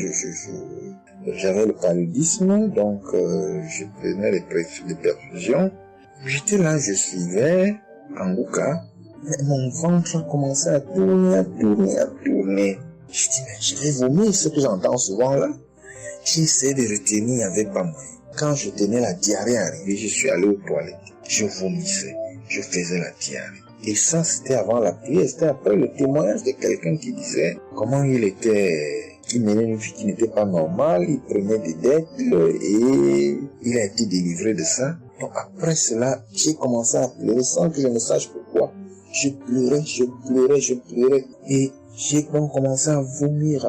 j'avais le paludisme, donc je prenais les perfusions. J'étais là, je suivais Kangoka, mais mon ventre a commencé à tourner. Je dis, mais je vais vomir, ce que j'entends souvent là. J'ai essayé de retenir, il n'y avait pas moyen. Quand je tenais la diarrhée arrivée, je suis allé aux toilettes. Je vomissais, je faisais la diarrhée. Et ça, c'était avant la prière, c'était après le témoignage de quelqu'un qui disait comment il menait une vie qui n'était pas normale, il prenait des dettes et il a été délivré de ça. Donc après cela, j'ai commencé à pleurer sans que je ne sache pourquoi. Je pleurais. Et j'ai donc commencé à vomir.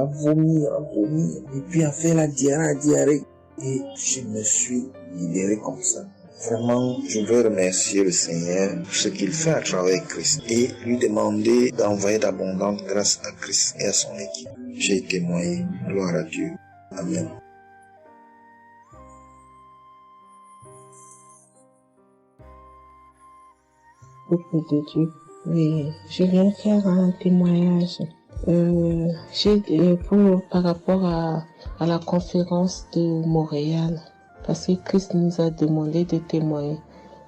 Et puis à faire la diarrhée. Et je me suis libéré comme ça. Vraiment, je veux remercier le Seigneur pour ce qu'il fait à travers Christ et lui demander d'envoyer d'abondantes grâces à Christ et à son équipe. J'ai témoigné. Gloire à Dieu. Amen. Peuple de Dieu. Oui, je viens faire un témoignage. Par rapport à la conférence de Montréal, parce que Christ nous a demandé de témoigner.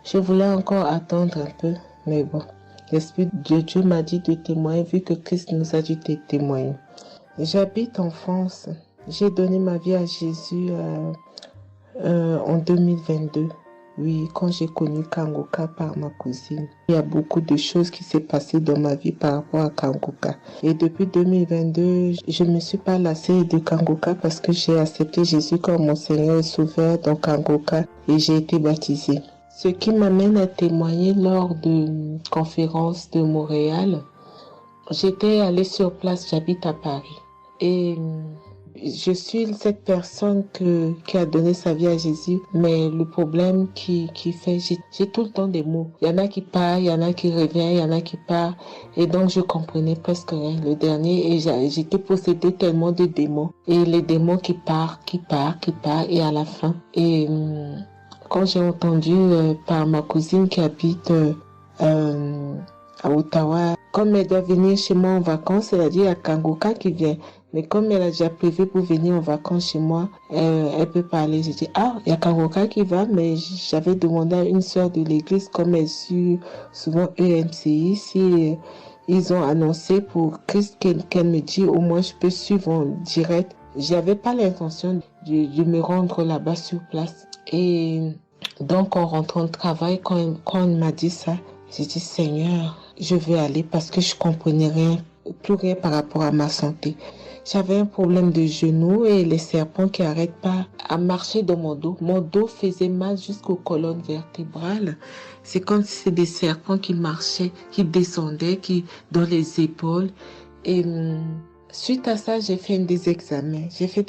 Je voulais encore attendre un peu, mais bon, l'Esprit de Dieu m'a dit de témoigner vu que Christ nous a dit de témoigner. J'habite en France. J'ai donné ma vie à Jésus en 2022. Oui, quand j'ai connu Kangoka par ma cousine. Il y a beaucoup de choses qui s'est passées dans ma vie par rapport à Kangoka. Et depuis 2022, je ne me suis pas lassée de Kangoka parce que j'ai accepté Jésus comme mon Seigneur et Sauveur dans Kangoka et j'ai été baptisée. Ce qui m'amène à témoigner lors de conférence de Montréal, j'étais allée sur place, j'habite à Paris. Et je suis cette personne qui a donné sa vie à Jésus, mais le problème qui fait, j'ai tout le temps des mots. Il y en a qui partent, il y en a qui reviennent, il y en a qui partent. Et donc, je comprenais presque rien. Le dernier, et j'étais possédée tellement de démons. Et les démons qui partent, et à la fin. Et quand j'ai entendu par ma cousine qui habite à Ottawa, comme elle doit venir chez moi en vacances, elle a dit il y a Kangoka qui vient. Mais comme elle a déjà prévu pour venir en vacances chez moi, elle peut parler. J'ai dit, il y a Kangoka qui va, mais j'avais demandé à une sœur de l'église, comme elle suit souvent EMCI, si ils ont annoncé pour Christ qu'elle me dit, au moins je peux suivre en direct. J'avais pas l'intention de me rendre là-bas sur place. Et donc, en rentrant de travail, quand elle m'a dit ça, j'ai dit, Seigneur, je vais aller parce que je comprenais plus rien par rapport à ma santé. J'avais un problème de genou et les serpents qui n'arrêtent pas à marcher dans mon dos. Mon dos faisait mal jusqu'aux colonnes vertébrales. C'est comme si c'était des serpents qui marchaient, qui descendaient, dans les épaules. Et suite à ça, j'ai fait des examens. J'ai fait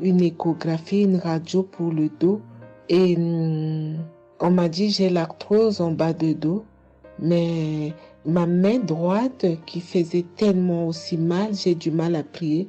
une échographie, une radio pour le dos. Et on m'a dit j'ai l'arthrose en bas de dos. Mais ma main droite qui faisait tellement aussi mal, j'ai du mal à plier.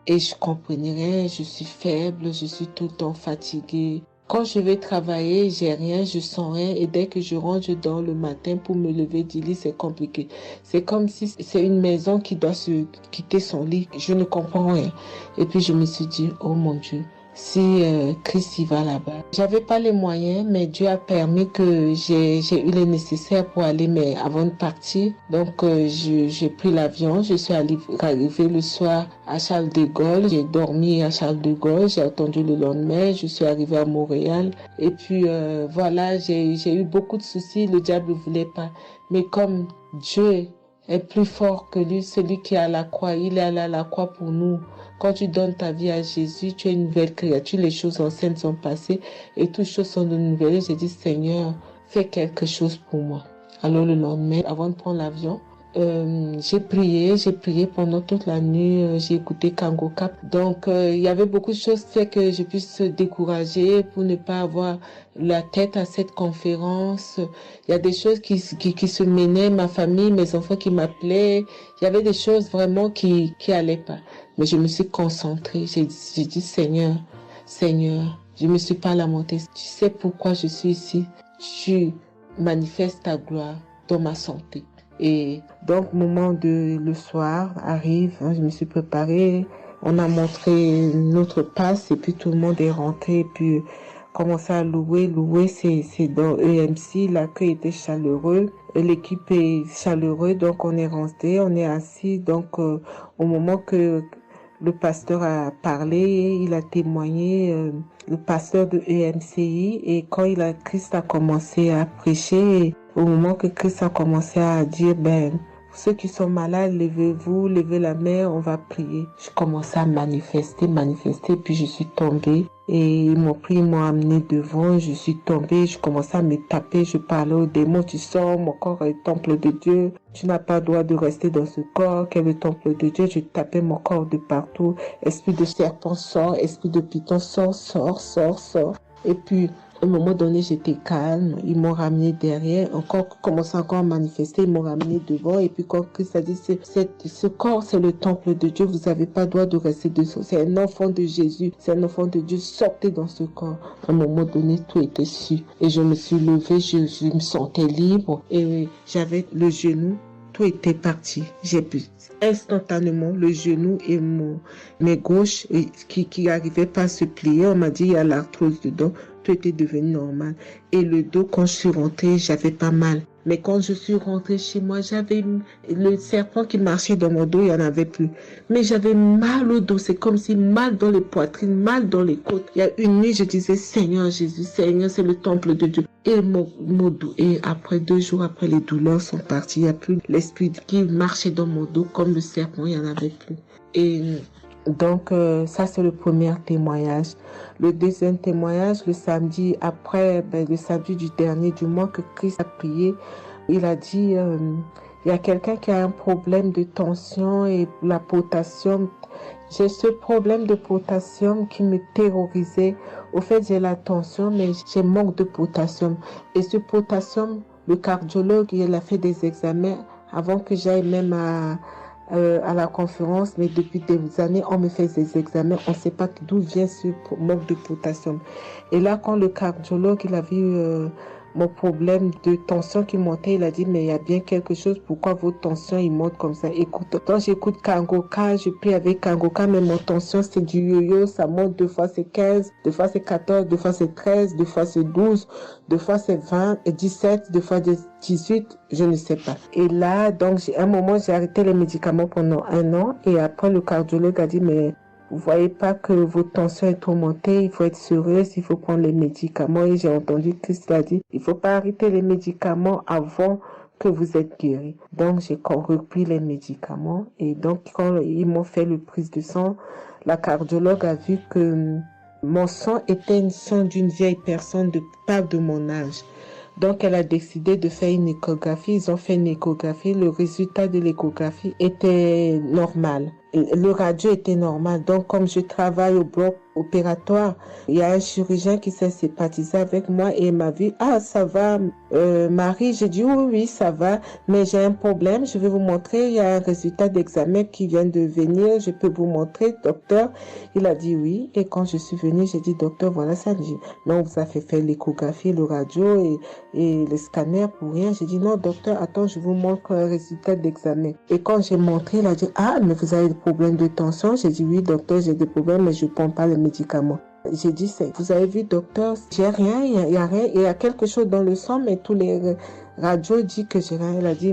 Et je comprenais rien, je suis faible, je suis tout le temps fatiguée. Quand je vais travailler, j'ai rien, je sens rien. Et dès que je rentre, je dors le matin pour me lever du lit, c'est compliqué. C'est comme si c'est une maison qui doit se quitter son lit. Je ne comprends rien. Et puis je me suis dit, oh mon Dieu, si Christ y va là-bas. J'avais pas les moyens, mais Dieu a permis que j'ai eu les nécessaires pour aller, mais avant de partir. Donc j'ai pris l'avion, je suis arrivée le soir à Charles de Gaulle, j'ai dormi à Charles de Gaulle, j'ai attendu le lendemain, je suis arrivée à Montréal. Et puis voilà, j'ai eu beaucoup de soucis, le diable ne voulait pas. Mais comme Dieu est plus fort que lui, celui qui est à la croix, il est allé à la croix pour nous. Quand tu donnes ta vie à Jésus, tu es une nouvelle créature, les choses anciennes sont passées et toutes choses sont de nouvelles. J'ai dit, Seigneur, fais quelque chose pour moi. Alors le lendemain, avant de prendre l'avion, j'ai prié pendant toute la nuit, j'ai écouté Kangoka. Donc, il y avait beaucoup de choses qui fait que je puisse décourager pour ne pas avoir la tête à cette conférence. Il y a des choses qui se menaient, ma famille, mes enfants qui m'appelaient. Il y avait des choses vraiment qui allaient pas. Mais je me suis concentrée. J'ai dit, Seigneur, je me suis pas lamentée. Tu sais pourquoi je suis ici. Tu manifestes ta gloire dans ma santé. Et donc, le soir arrive, je me suis préparée, on a montré notre passe et puis tout le monde est rentré et puis commencé à louer. Louer, c'est dans EMC, l'accueil était chaleureux, l'équipe est chaleureuse, donc on est rentré, on est assis, donc au moment que le pasteur a parlé, il a témoigné, le pasteur de EMCI, et quand Christ a commencé à prêcher, au moment que Christ a commencé à dire, ceux qui sont malades, levez-vous, levez la main, on va prier. Je commençais à manifester, puis je suis tombée. Et ils m'ont pris, ils m'ont amené devant, je suis tombée, je commençais à me taper, je parlais aux démons, tu sors, mon corps est le temple de Dieu, tu n'as pas le droit de rester dans ce corps, qui est le temple de Dieu, je tapais mon corps de partout, esprit de serpent sort, esprit de python sort. Et puis, à un moment donné, j'étais calme. Ils m'ont ramené derrière. Commençant encore à manifester. Ils m'ont ramené devant. Et puis, quand Christ a dit, ce corps, c'est le temple de Dieu. Vous n'avez pas le droit de rester dessous. C'est un enfant de Jésus. C'est un enfant de Dieu. Sortez dans ce corps. À un moment donné, tout était su. Et je me suis levée. Je me sentais libre. Et j'avais le genou. Tout était parti. J'ai pu instantanément le genou et mes gauches qui n'arrivaient pas à se plier. On m'a dit, il y a l'arthrose dedans. Tout était devenu normal. Et le dos, quand je suis rentrée, j'avais pas mal. Mais quand je suis rentrée chez moi, j'avais le serpent qui marchait dans mon dos, il n'y en avait plus. Mais j'avais mal au dos. C'est comme si mal dans les poitrines, mal dans les côtes. Il y a une nuit, je disais, Seigneur Jésus, Seigneur, c'est le temple de Dieu. Et mon dos. Et après 2 jours après, les douleurs sont parties. Il n'y a plus l'esprit qui marchait dans mon dos comme le serpent, il n'y en avait plus. Et donc, ça, c'est le premier témoignage. Le deuxième témoignage, le samedi après, le samedi du dernier du mois que Christ a prié, il a dit, il y a quelqu'un qui a un problème de tension et la potassium. J'ai ce problème de potassium qui me terrorisait. Au fait, j'ai la tension, mais j'ai manque de potassium. Et ce potassium, le cardiologue, il a fait des examens avant que j'aille même à la conférence, mais depuis des années, on me fait des examens, on ne sait pas d'où vient ce manque de potassium. Et là, quand le cardiologue, il a vu mon problème de tension qui montait, il a dit, mais il y a bien quelque chose, pourquoi votre tension, il monte comme ça? Écoute, quand j'écoute Kangoka, je prie avec Kangoka, mais mon tension, c'est du yo-yo, ça monte, 2 fois c'est 15, 2 fois c'est 14, 2 fois c'est 13, 2 fois c'est 12, 2 fois c'est 20, et 17, 2 fois 18, je ne sais pas. Et là, donc, à un moment, j'ai arrêté les médicaments pendant 1 an, et après, le cardiologue a dit, mais vous voyez pas que votre tension est trop montée, il faut être sérieuse, il faut prendre les médicaments. Et j'ai entendu Christ a dit, il faut pas arrêter les médicaments avant que vous êtes guéri. Donc, j'ai repris les médicaments. Et donc, quand ils m'ont fait le prise de sang, la cardiologue a vu que mon sang était un sang d'une vieille personne, pas de mon âge. Donc, elle a décidé de faire une échographie. Ils ont fait une échographie. Le résultat de l'échographie était normal. Le radio était normal. Donc, comme je travaille au bloc opératoire, il y a un chirurgien qui s'est sympathisé avec moi et il m'a vu, ah, ça va, Marie? J'ai dit, oui, ça va, mais j'ai un problème. Je vais vous montrer. Il y a un résultat d'examen qui vient de venir. Je peux vous montrer, docteur. Il a dit oui. Et quand je suis venue, j'ai dit, docteur, voilà ça. Dit, non, vous avez fait l'échographie, le radio et le scanner pour rien. J'ai dit, non, docteur, attends, je vous montre un résultat d'examen. Et quand j'ai montré, il a dit, ah, mais vous avez des problèmes de tension? J'ai dit, oui, docteur, j'ai des problèmes, mais je ne prends pas les médicaments. J'ai dit, vous avez vu, docteur, j'ai rien, il y a rien, il y a quelque chose dans le sang, mais tous les radios disent que j'ai rien. Il a dit,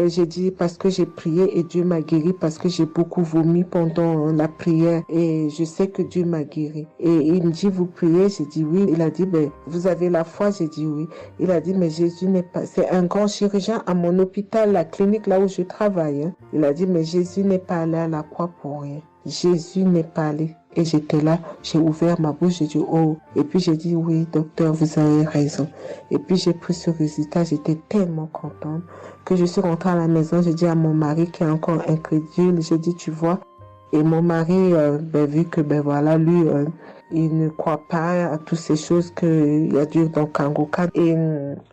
j'ai dit, parce que j'ai prié et Dieu m'a guéri, parce que j'ai beaucoup vomi pendant la prière et je sais que Dieu m'a guéri. Et il me dit, vous priez? J'ai dit oui. Il a dit, vous avez la foi? J'ai dit oui. Il a dit, mais Jésus n'est pas, c'est un grand chirurgien à mon hôpital, la clinique là où je travaille. Hein. Il a dit, mais Jésus n'est pas allé à la croix pour rien. Jésus n'est pas allé. Et j'étais là, j'ai ouvert ma bouche, j'ai dit oh. Et puis j'ai dit oui, docteur, vous avez raison. Et puis j'ai pris ce résultat, j'étais tellement contente que je suis rentrée à la maison, j'ai dit à mon mari qui est encore incrédule, j'ai dit tu vois. Et mon mari, vu que voilà, lui, il ne croit pas à toutes ces choses qu'il y a Dieu dans Kangoka. Et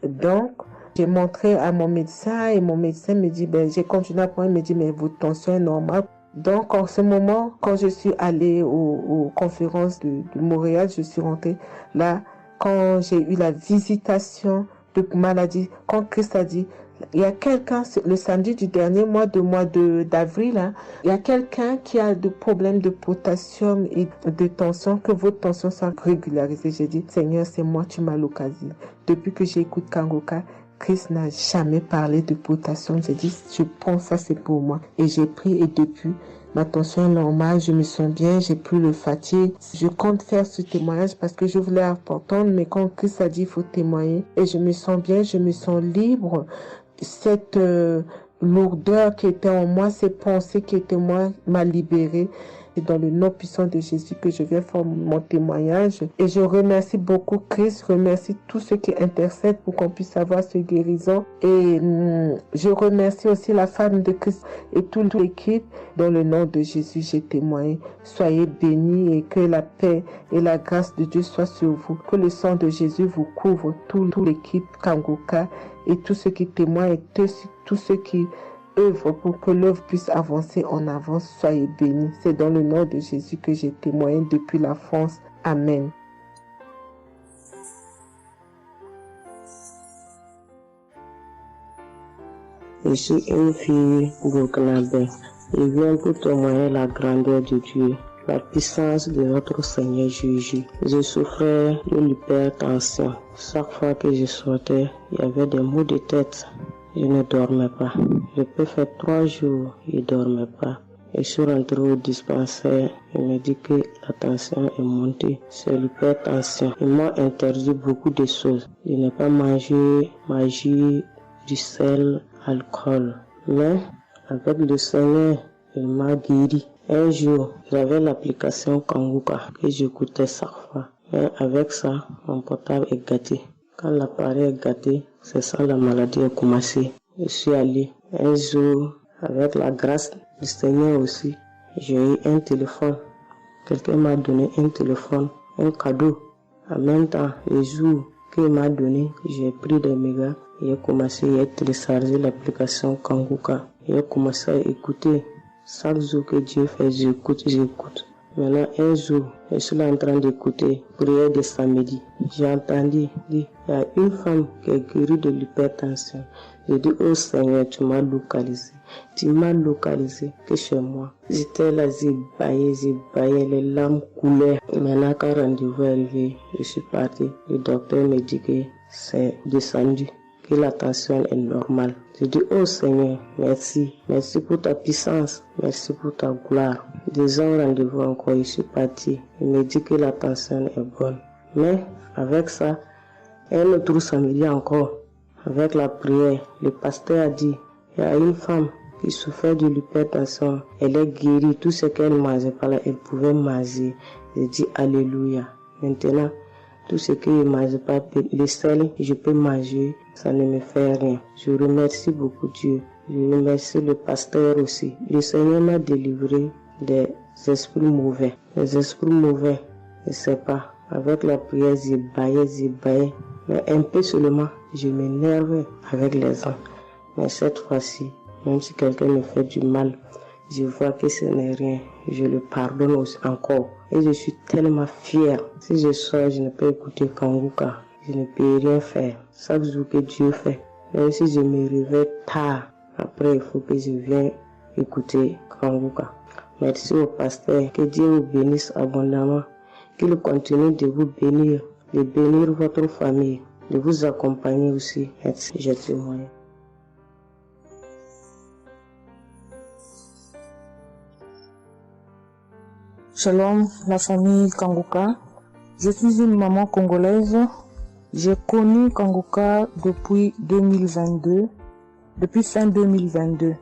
donc, j'ai montré à mon médecin et mon médecin me dit, j'ai continué à prendre, il me dit, mais votre tension est normale. Donc, en ce moment, quand je suis allée aux conférences de Montréal, je suis rentrée là, quand j'ai eu la visitation de maladie, quand Christ a dit, il y a quelqu'un, le samedi du dernier mois d'avril, hein, il y a quelqu'un qui a des problèmes de potassium et de tension, que votre tension soit régularisée. J'ai dit, Seigneur, c'est moi, tu m'as localisé. Depuis que j'écoute Kangoka, Christ n'a jamais parlé de potassium. J'ai dit, je prends ça, c'est pour moi. Et j'ai pris et depuis, ma tension est normale, je me sens bien, j'ai plus le fatigue. Je compte faire ce témoignage parce que je voulais entendre, mais quand Christ a dit, il faut témoigner. Et je me sens bien, je me sens libre. Cette lourdeur qui était en moi, ces pensées qui étaient en moi, m'a libérée. C'est dans le nom puissant de Jésus que je viens faire mon témoignage. Et je remercie beaucoup Christ, je remercie tous ceux qui intercèdent pour qu'on puisse avoir ce guérison. Et je remercie aussi la femme de Christ et toute l'équipe. Dans le nom de Jésus, j'ai témoigné. Soyez bénis et que la paix et la grâce de Dieu soient sur vous. Que le sang de Jésus vous couvre, toute l'équipe Kangoka et tous ceux qui témoignent et tous ceux qui œuvre pour que l'œuvre puisse avancer en avant. Soyez bénis. C'est dans le nom de Jésus que j'ai témoigné depuis la France. Amen. Je suis une fille burkinabé. Je viens pour témoigner la grandeur de Dieu, la puissance de notre Seigneur Jésus. Je souffrais de l'hypertension. Chaque fois que je sortais, il y avait des maux de tête. Je ne dormais pas. Je peux faire 3 jours, je ne dormais pas. Et je suis rentré au dispensaire. Il me dit que la tension est montée. C'est l'hypertension. Ils m'ont interdit beaucoup de choses. Je n'ai pas mangé, du sel, alcool. Mais avec le Seigneur, il m'a guéri. Un jour, j'avais l'application Kangoka que j'écoutais chaque fois. Mais avec ça, mon portable est gâté. Quand l'appareil est gâté, c'est ça la maladie a commencé. Je suis allé un jour, avec la grâce du Seigneur aussi, j'ai eu un téléphone. Quelqu'un m'a donné un téléphone, un cadeau. En même temps, le jour qu'il m'a donné, j'ai pris des mégas et j'ai commencé à télécharger l'application Kangoka. J'ai commencé à écouter. Chaque jour que Dieu fait, j'écoute. Maintenant, un jour, je suis là en train d'écouter prière de samedi. J'ai entendu dire, il y a une femme qui est guérie de l'hypertension. J'ai dit, oh Seigneur, tu m'as localisé. Tu m'as localisé que chez moi. J'étais là, j'ai baillé, les larmes coulaient. Maintenant, quand le rendez-vous est arrivé, je suis parti. Le docteur me dit que c'est descendu, que la tension est normale. Je dis, oh Seigneur, merci. Merci pour ta puissance. Merci pour ta gloire. 2 ans rendez-vous encore, je suis parti. Il me dit que la tension est bonne. Mais avec ça, un autre samedi encore, avec la prière, le pasteur a dit, il y a une femme qui souffrait de l'hypertension. Elle est guérie. Tout ce qu'elle mangeait par là, elle pouvait manger. J'ai dit, alléluia. Maintenant, tout ce que je ne mange pas, le sel, je peux manger, ça ne me fait rien. Je remercie beaucoup Dieu. Je remercie le pasteur aussi. Le Seigneur m'a délivré des esprits mauvais. Les esprits mauvais, je ne sais pas. Avec la prière, j'ai baillé. Mais un peu seulement, je m'énerve avec les gens. Mais cette fois-ci, même si quelqu'un me fait du mal, je vois que ce n'est rien. Je le pardonne aussi encore. Et je suis tellement fière. Si je sors, je ne peux écouter Kangoka. Je ne peux rien faire. Chaque jour que Dieu fait. Même si je me réveille tard, après il faut que je vienne écouter Kangoka. Merci au pasteur. Que Dieu vous bénisse abondamment. Qu'il continue de vous bénir, de bénir votre famille, de vous accompagner aussi. Merci, je témoigne. Shalom, la famille Kangoka. Je suis une maman congolaise. J'ai connu Kangoka depuis 2022, depuis fin 2022.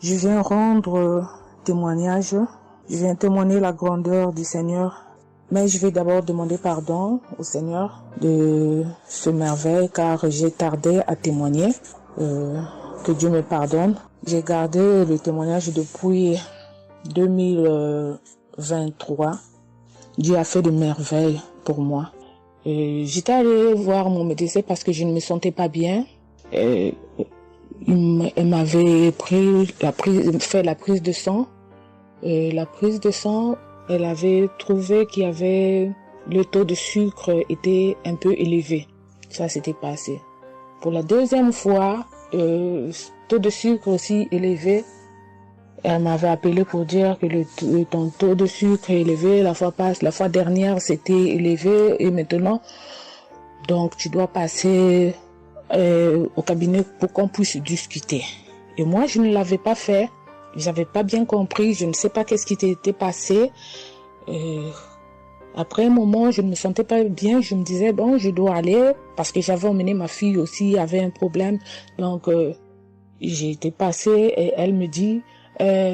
Je viens rendre témoignage Je viens témoigner la grandeur du Seigneur. Mais je vais d'abord demander pardon au Seigneur de ce merveille car j'ai tardé à témoigner. Que Dieu me pardonne. J'ai gardé le témoignage depuis 2023. Dieu a fait de merveilles pour moi. J'étais allée voir mon médecin parce que je ne me sentais pas bien. Elle m'avait fait la prise de sang. Et la prise de sang, elle avait trouvé qu'il y avait le taux de sucre était un peu élevé. Ça s'était passé. Pour la deuxième fois, taux de sucre aussi élevé. Elle m'avait appelé pour dire que ton taux de sucre est élevé. La fois dernière, c'était élevé et maintenant, donc tu dois passer au cabinet pour qu'on puisse discuter. Et moi, je ne l'avais pas fait. J'avais pas bien compris. Je ne sais pas qu'est-ce qui était passé. Après un moment, je ne me sentais pas bien. Je me disais, bon, je dois aller parce que j'avais emmené ma fille aussi, avait un problème. Donc, j'ai été passée et elle me dit,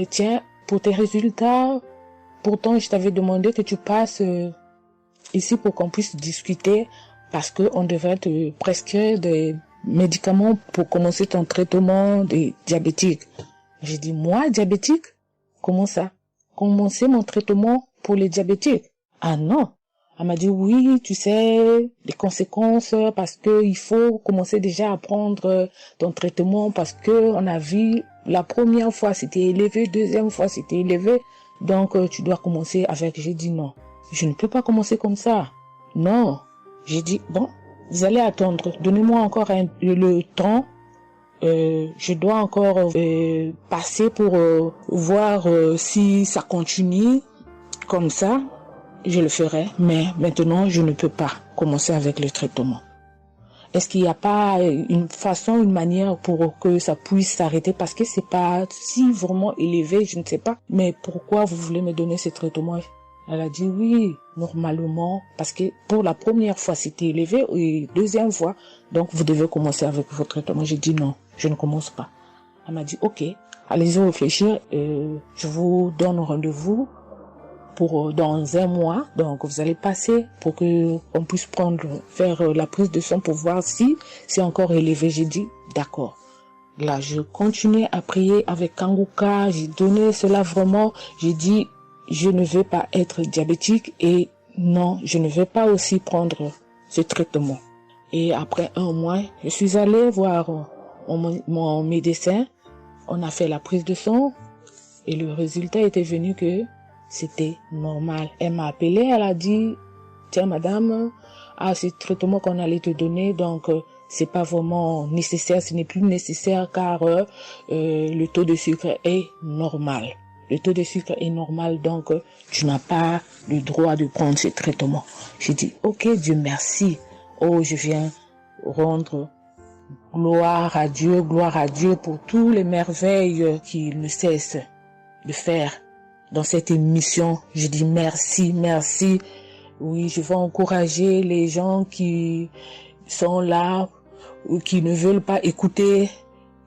tiens, pour tes résultats, pourtant je t'avais demandé que tu passes ici pour qu'on puisse discuter parce qu'on devrait te prescrire des médicaments pour commencer ton traitement de diabétique. J'ai dit, moi, diabétique? Comment ça? Commencer mon traitement pour les diabétiques? Ah non. Elle m'a dit, oui, tu sais, les conséquences, parce que il faut commencer déjà à prendre ton traitement, parce que on a vu, la première fois c'était élevé, deuxième fois c'était élevé, donc tu dois commencer avec. J'ai dit non, je ne peux pas commencer comme ça. Non. J'ai dit, bon, vous allez attendre, donnez-moi encore le temps, je dois encore passer pour voir si ça continue comme ça. Je le ferai, mais maintenant, je ne peux pas commencer avec le traitement. Est-ce qu'il n'y a pas une façon, une manière pour que ça puisse s'arrêter? Parce que c'est pas si vraiment élevé, je ne sais pas. Mais pourquoi vous voulez me donner ce traitement? Elle a dit oui, normalement, parce que pour la première fois, c'était élevé, et deuxième fois, donc vous devez commencer avec votre traitement. J'ai dit non, je ne commence pas. Elle m'a dit ok, allez-y réfléchir, je vous donne rendez-vous pour dans un mois, donc vous allez passer pour que on puisse faire la prise de sang pour voir si c'est encore élevé. J'ai dit d'accord. Là, je continuais à prier avec Kanguka, j'ai donné cela vraiment, j'ai dit je ne veux pas être diabétique et non, je ne veux pas aussi prendre ce traitement. Et après un mois, je suis allée voir mon médecin, on a fait la prise de sang et le résultat était venu que c'était normal. Elle m'a appelé, elle a dit, tiens madame, ce traitement qu'on allait te donner, donc c'est pas vraiment nécessaire, ce n'est plus nécessaire car le taux de sucre est normal. Le taux de sucre est normal, donc tu n'as pas le droit de prendre ce traitement. J'ai dit, ok Dieu merci. Oh, je viens rendre gloire à Dieu pour tous les merveilles qu'il ne cesse de faire. Dans cette émission, je dis merci, merci. Oui, je vais encourager les gens qui sont là ou qui ne veulent pas écouter,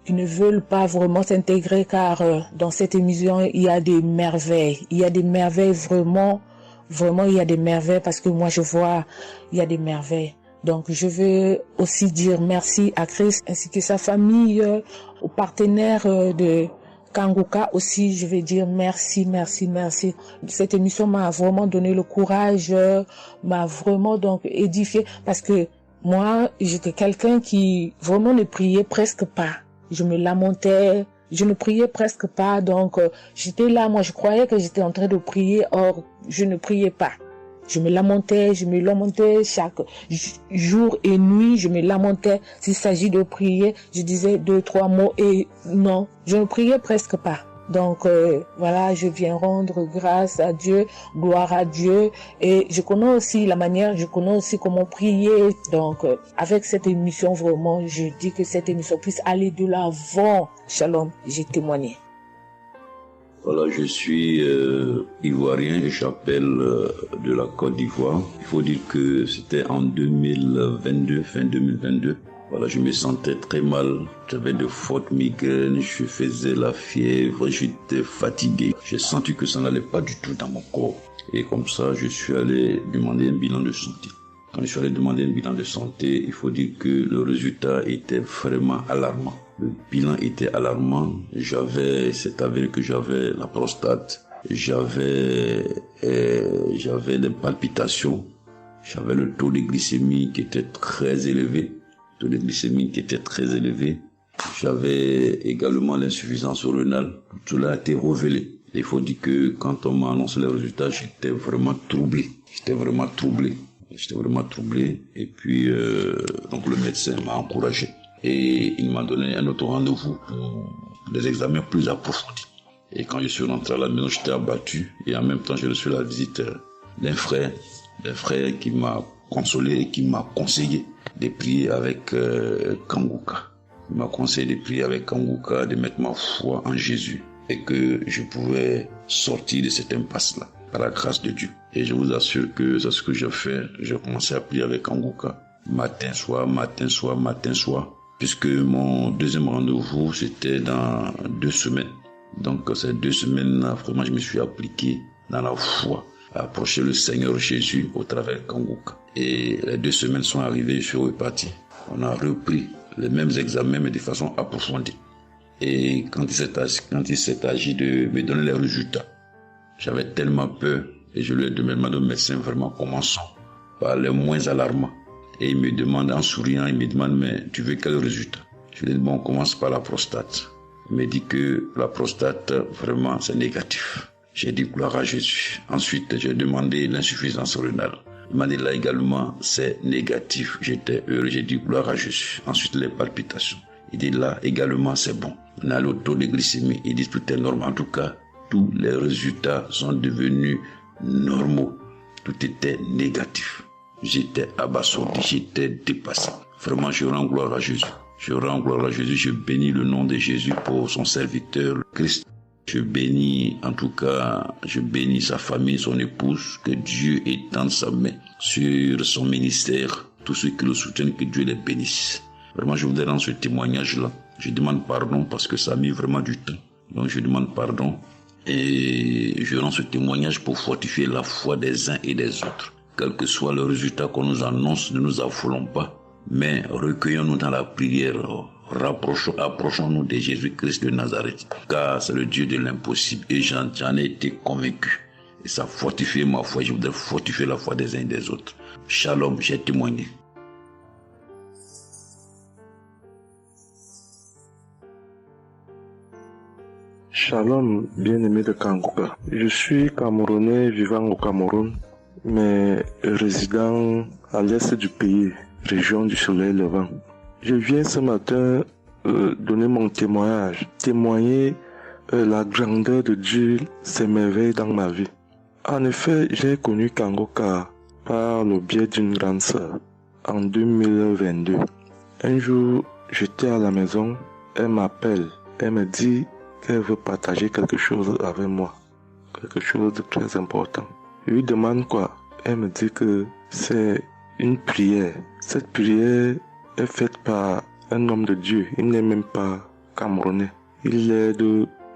qui ne veulent pas vraiment s'intégrer car dans cette émission, il y a des merveilles. Il y a des merveilles vraiment, il y a des merveilles parce que moi je vois, il y a des merveilles. Donc je veux aussi dire merci à Christ ainsi que sa famille, aux partenaires de Kanguka aussi, je vais dire merci, merci, merci. Cette émission m'a vraiment donné le courage, m'a vraiment donc édifié parce que moi, j'étais quelqu'un qui vraiment ne priait presque pas. Je me lamentais, je ne priais presque pas, donc j'étais là, moi je croyais que j'étais en train de prier, or je ne priais pas. Je me lamentais chaque jour et nuit, je me lamentais. S'il s'agit de prier, je disais 2-3 mots et non, je ne priais presque pas. Donc voilà, je viens rendre grâce à Dieu, gloire à Dieu et je connais aussi la manière, je connais aussi comment prier. Donc avec cette émission vraiment, je dis que cette émission puisse aller de l'avant. Shalom, j'ai témoigné. Voilà, je suis ivoirien et j'appelle de la Côte d'Ivoire. Il faut dire que c'était en 2022, fin 2022. Voilà, je me sentais très mal. J'avais de fortes migraines, je faisais la fièvre, j'étais fatigué. J'ai senti que ça n'allait pas du tout dans mon corps. Et comme ça, je suis allé demander un bilan de santé. Quand je suis allé demander un bilan de santé, il faut dire que le résultat était vraiment alarmant. Le bilan était alarmant. C'est avéré que j'avais la prostate, j'avais des palpitations, j'avais le taux de glycémie qui était très élevé. J'avais également l'insuffisance rénale. Tout cela a été révélé. Il faut dire que quand on m'a annoncé les résultats, j'étais vraiment troublé. Et puis, donc le médecin m'a encouragé. Et il m'a donné un autre rendez-vous pour des examens plus approfondis. Et quand je suis rentré à la maison, j'étais abattu. Et en même temps, j'ai reçu la visite d'un frère qui m'a consolé et qui m'a conseillé de prier avec Kanguka. Il m'a conseillé de prier avec Kanguka, de mettre ma foi en Jésus et que je pouvais sortir de cette impasse-là par la grâce de Dieu. Et je vous assure que c'est ce que j'ai fait. J'ai commencé à prier avec Kanguka matin, soir, puisque mon deuxième rendez-vous, c'était dans 2 semaines. Donc ces 2 semaines-là, vraiment, je me suis appliqué dans la foi à approcher le Seigneur Jésus au travers de Kanguka. Et les 2 semaines sont arrivées, je suis reparti. On a repris les mêmes examens, mais de façon approfondie. Et quand il s'est agi de me donner les résultats, j'avais tellement peur et je lui ai demandé au médecin, vraiment, commençons par les moins alarmants. Et il me demande en souriant, mais tu veux quel résultat? Je lui ai dit, bon, on commence par la prostate. Il me dit que la prostate, vraiment, c'est négatif. J'ai dit gloire à Jésus. Ensuite, j'ai demandé l'insuffisance rénale. Il m'a dit là également, c'est négatif. J'étais heureux, j'ai dit gloire à Jésus. Ensuite, les palpitations. Il dit là également, c'est bon. On a le taux de glycémie. Il dit tout est normal. En tout cas, tous les résultats sont devenus normaux. Tout était négatif. J'étais abasourdi, j'étais dépassé. Vraiment, je rends gloire à Jésus. Je bénis le nom de Jésus pour son serviteur, le Christ. Je bénis sa famille, son épouse, que Dieu étende sa main sur son ministère. Tous ceux qui le soutiennent, que Dieu les bénisse. Vraiment, je voudrais rendre ce témoignage-là. Je demande pardon parce que ça a mis vraiment du temps. Donc, je demande pardon et je rends ce témoignage pour fortifier la foi des uns et des autres. Quel que soit le résultat qu'on nous annonce, ne nous affolons pas, mais recueillons-nous dans la prière. Approchons-nous de Jésus-Christ de Nazareth, car c'est le Dieu de l'impossible et j'en ai été convaincu. Et ça fortifie ma foi, je voudrais fortifier la foi des uns et des autres. Shalom, j'ai témoigné. Shalom, bien-aimé de Kanguka. Je suis Camerounais vivant au Cameroun, mais résident à l'est du pays, région du soleil levant. Je viens ce matin donner mon témoigner la grandeur de Dieu, ses merveilles dans ma vie. En effet, j'ai connu Kanguka par le biais d'une grande sœur en 2022. Un jour, j'étais à la maison, elle m'appelle, elle me dit qu'elle veut partager quelque chose avec moi, quelque chose de très important. Je lui demande quoi? Elle me dit que c'est une prière. Cette prière est faite par un homme de Dieu. Il n'est même pas camerounais. Il aide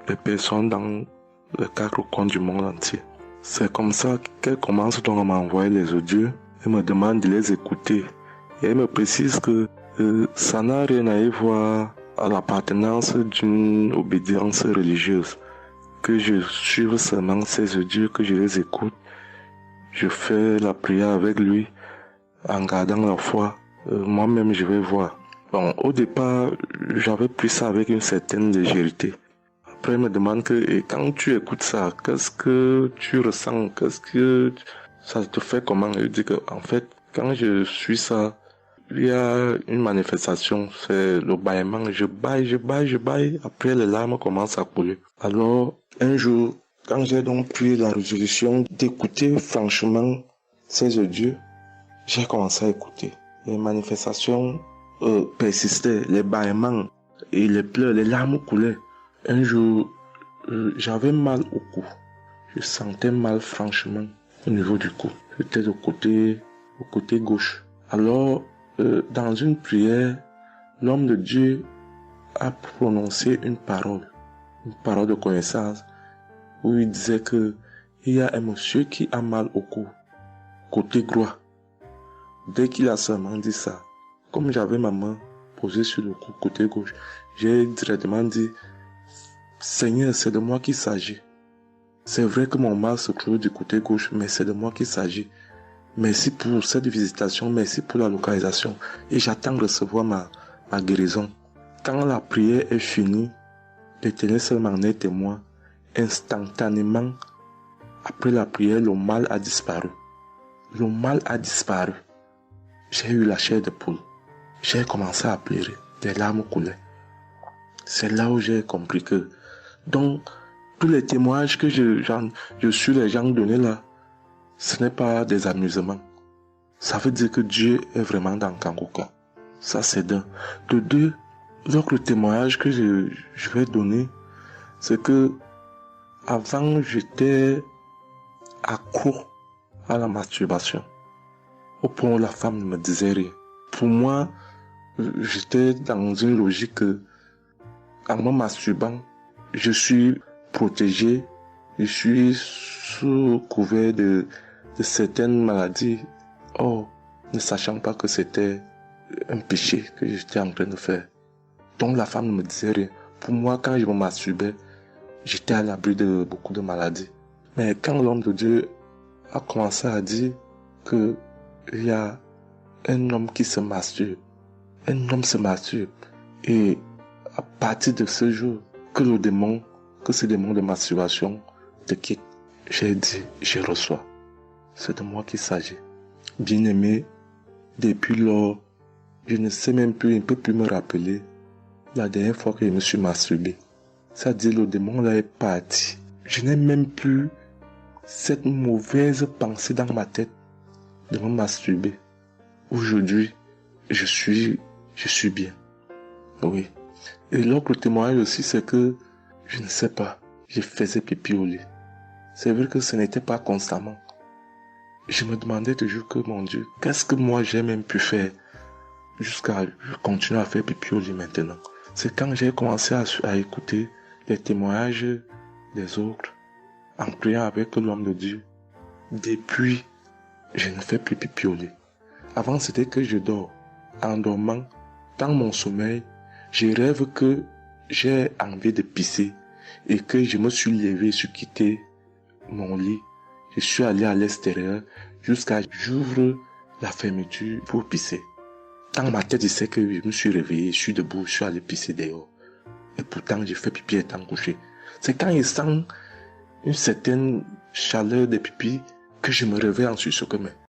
les personnes dans les 4 coins du monde entier. C'est comme ça qu'elle commence donc à m'envoyer les audios. Elle me demande de les écouter. Et elle me précise que ça n'a rien à y voir à l'appartenance d'une obédience religieuse. Que je suive seulement ces audios, que je les écoute. Je fais la prière avec lui en gardant la foi. Moi-même, je vais voir. Bon, au départ, j'avais pris ça avec une certaine légèreté. Après, il me demande et quand tu écoutes ça, qu'est-ce que tu ressens? Qu'est-ce que ça te fait comment? Je dis que, en fait, quand je suis ça, il y a une manifestation, c'est le bâillement. Je baille. Après, les larmes commencent à couler. Alors, un jour, quand j'ai donc pris la résolution d'écouter franchement ces audios, j'ai commencé à écouter. Les manifestations persistaient, les bâillements et les pleurs, les larmes coulaient. Un jour, j'avais mal au cou. Je sentais mal franchement au niveau du cou. J'étais au côté gauche. Alors, dans une prière, l'homme de Dieu a prononcé une parole de connaissance, où il disait que il y a un monsieur qui a mal au cou, côté droit. Dès qu'il a seulement dit ça, comme j'avais ma main posée sur le cou côté gauche, j'ai directement dit, Seigneur, c'est de moi qu'il s'agit. C'est vrai que mon mal se trouve du côté gauche, mais c'est de moi qu'il s'agit. Merci pour cette visitation, merci pour la localisation, et j'attends de recevoir ma guérison. Quand la prière est finie, l'Éternel seul m'en est témoin. Instantanément, après la prière, le mal a disparu. Le mal a disparu. J'ai eu la chair de poule. J'ai commencé à pleurer. Des larmes coulaient. C'est là où j'ai compris que, donc, tous les témoignages que je suis les gens donnés là, ce n'est pas des amusements. Ça veut dire que Dieu est vraiment dans Kangoka. Ça, c'est d'un. De deux, l'autre témoignage que je vais donner, c'est que avant, j'étais accro à la masturbation. Au point où la femme ne me disait rien. Pour moi, j'étais dans une logique que, en me masturbant, je suis protégé, je suis sous couvert de certaines maladies. Oh, ne sachant pas que c'était un péché que j'étais en train de faire. Donc la femme ne me disait rien. Pour moi, quand je me masturbais, j'étais à l'abri de beaucoup de maladies. Mais quand l'homme de Dieu a commencé à dire que il y a un homme qui se masturbe, un homme se masturbe, et à partir de ce jour, que ce démon de masturbation te quitte, j'ai dit, je reçois. C'est de moi qu'il s'agit. Bien-aimé, depuis lors, je ne sais même plus, je ne peux plus me rappeler la dernière fois que je me suis masturbé. C'est-à-dire, le démon là est parti. Je n'ai même plus cette mauvaise pensée dans ma tête de me masturber. Aujourd'hui, je suis bien. Oui. Et l'autre témoignage aussi, c'est que, je ne sais pas, je faisais pipi au lit. C'est vrai que ce n'était pas constamment. Je me demandais toujours que, mon Dieu, qu'est-ce que moi j'ai même pu faire jusqu'à continuer à faire pipi au lit maintenant. C'est quand j'ai commencé à écouter les témoignages des autres, en priant avec l'homme de Dieu. Depuis, je ne fais plus pipi au lit. Avant, c'était que je dors. En dormant, dans mon sommeil, je rêve que j'ai envie de pisser et que je me suis levé, je suis quitté mon lit. Je suis allé à l'extérieur jusqu'à j'ouvre la fermeture pour pisser. Dans ma tête, je sais que je me suis réveillé, je suis debout, je suis allé pisser dehors. Et pourtant, j'ai fait pipi étant couché. C'est quand je sens une certaine chaleur de pipi que je me réveille en sursaut.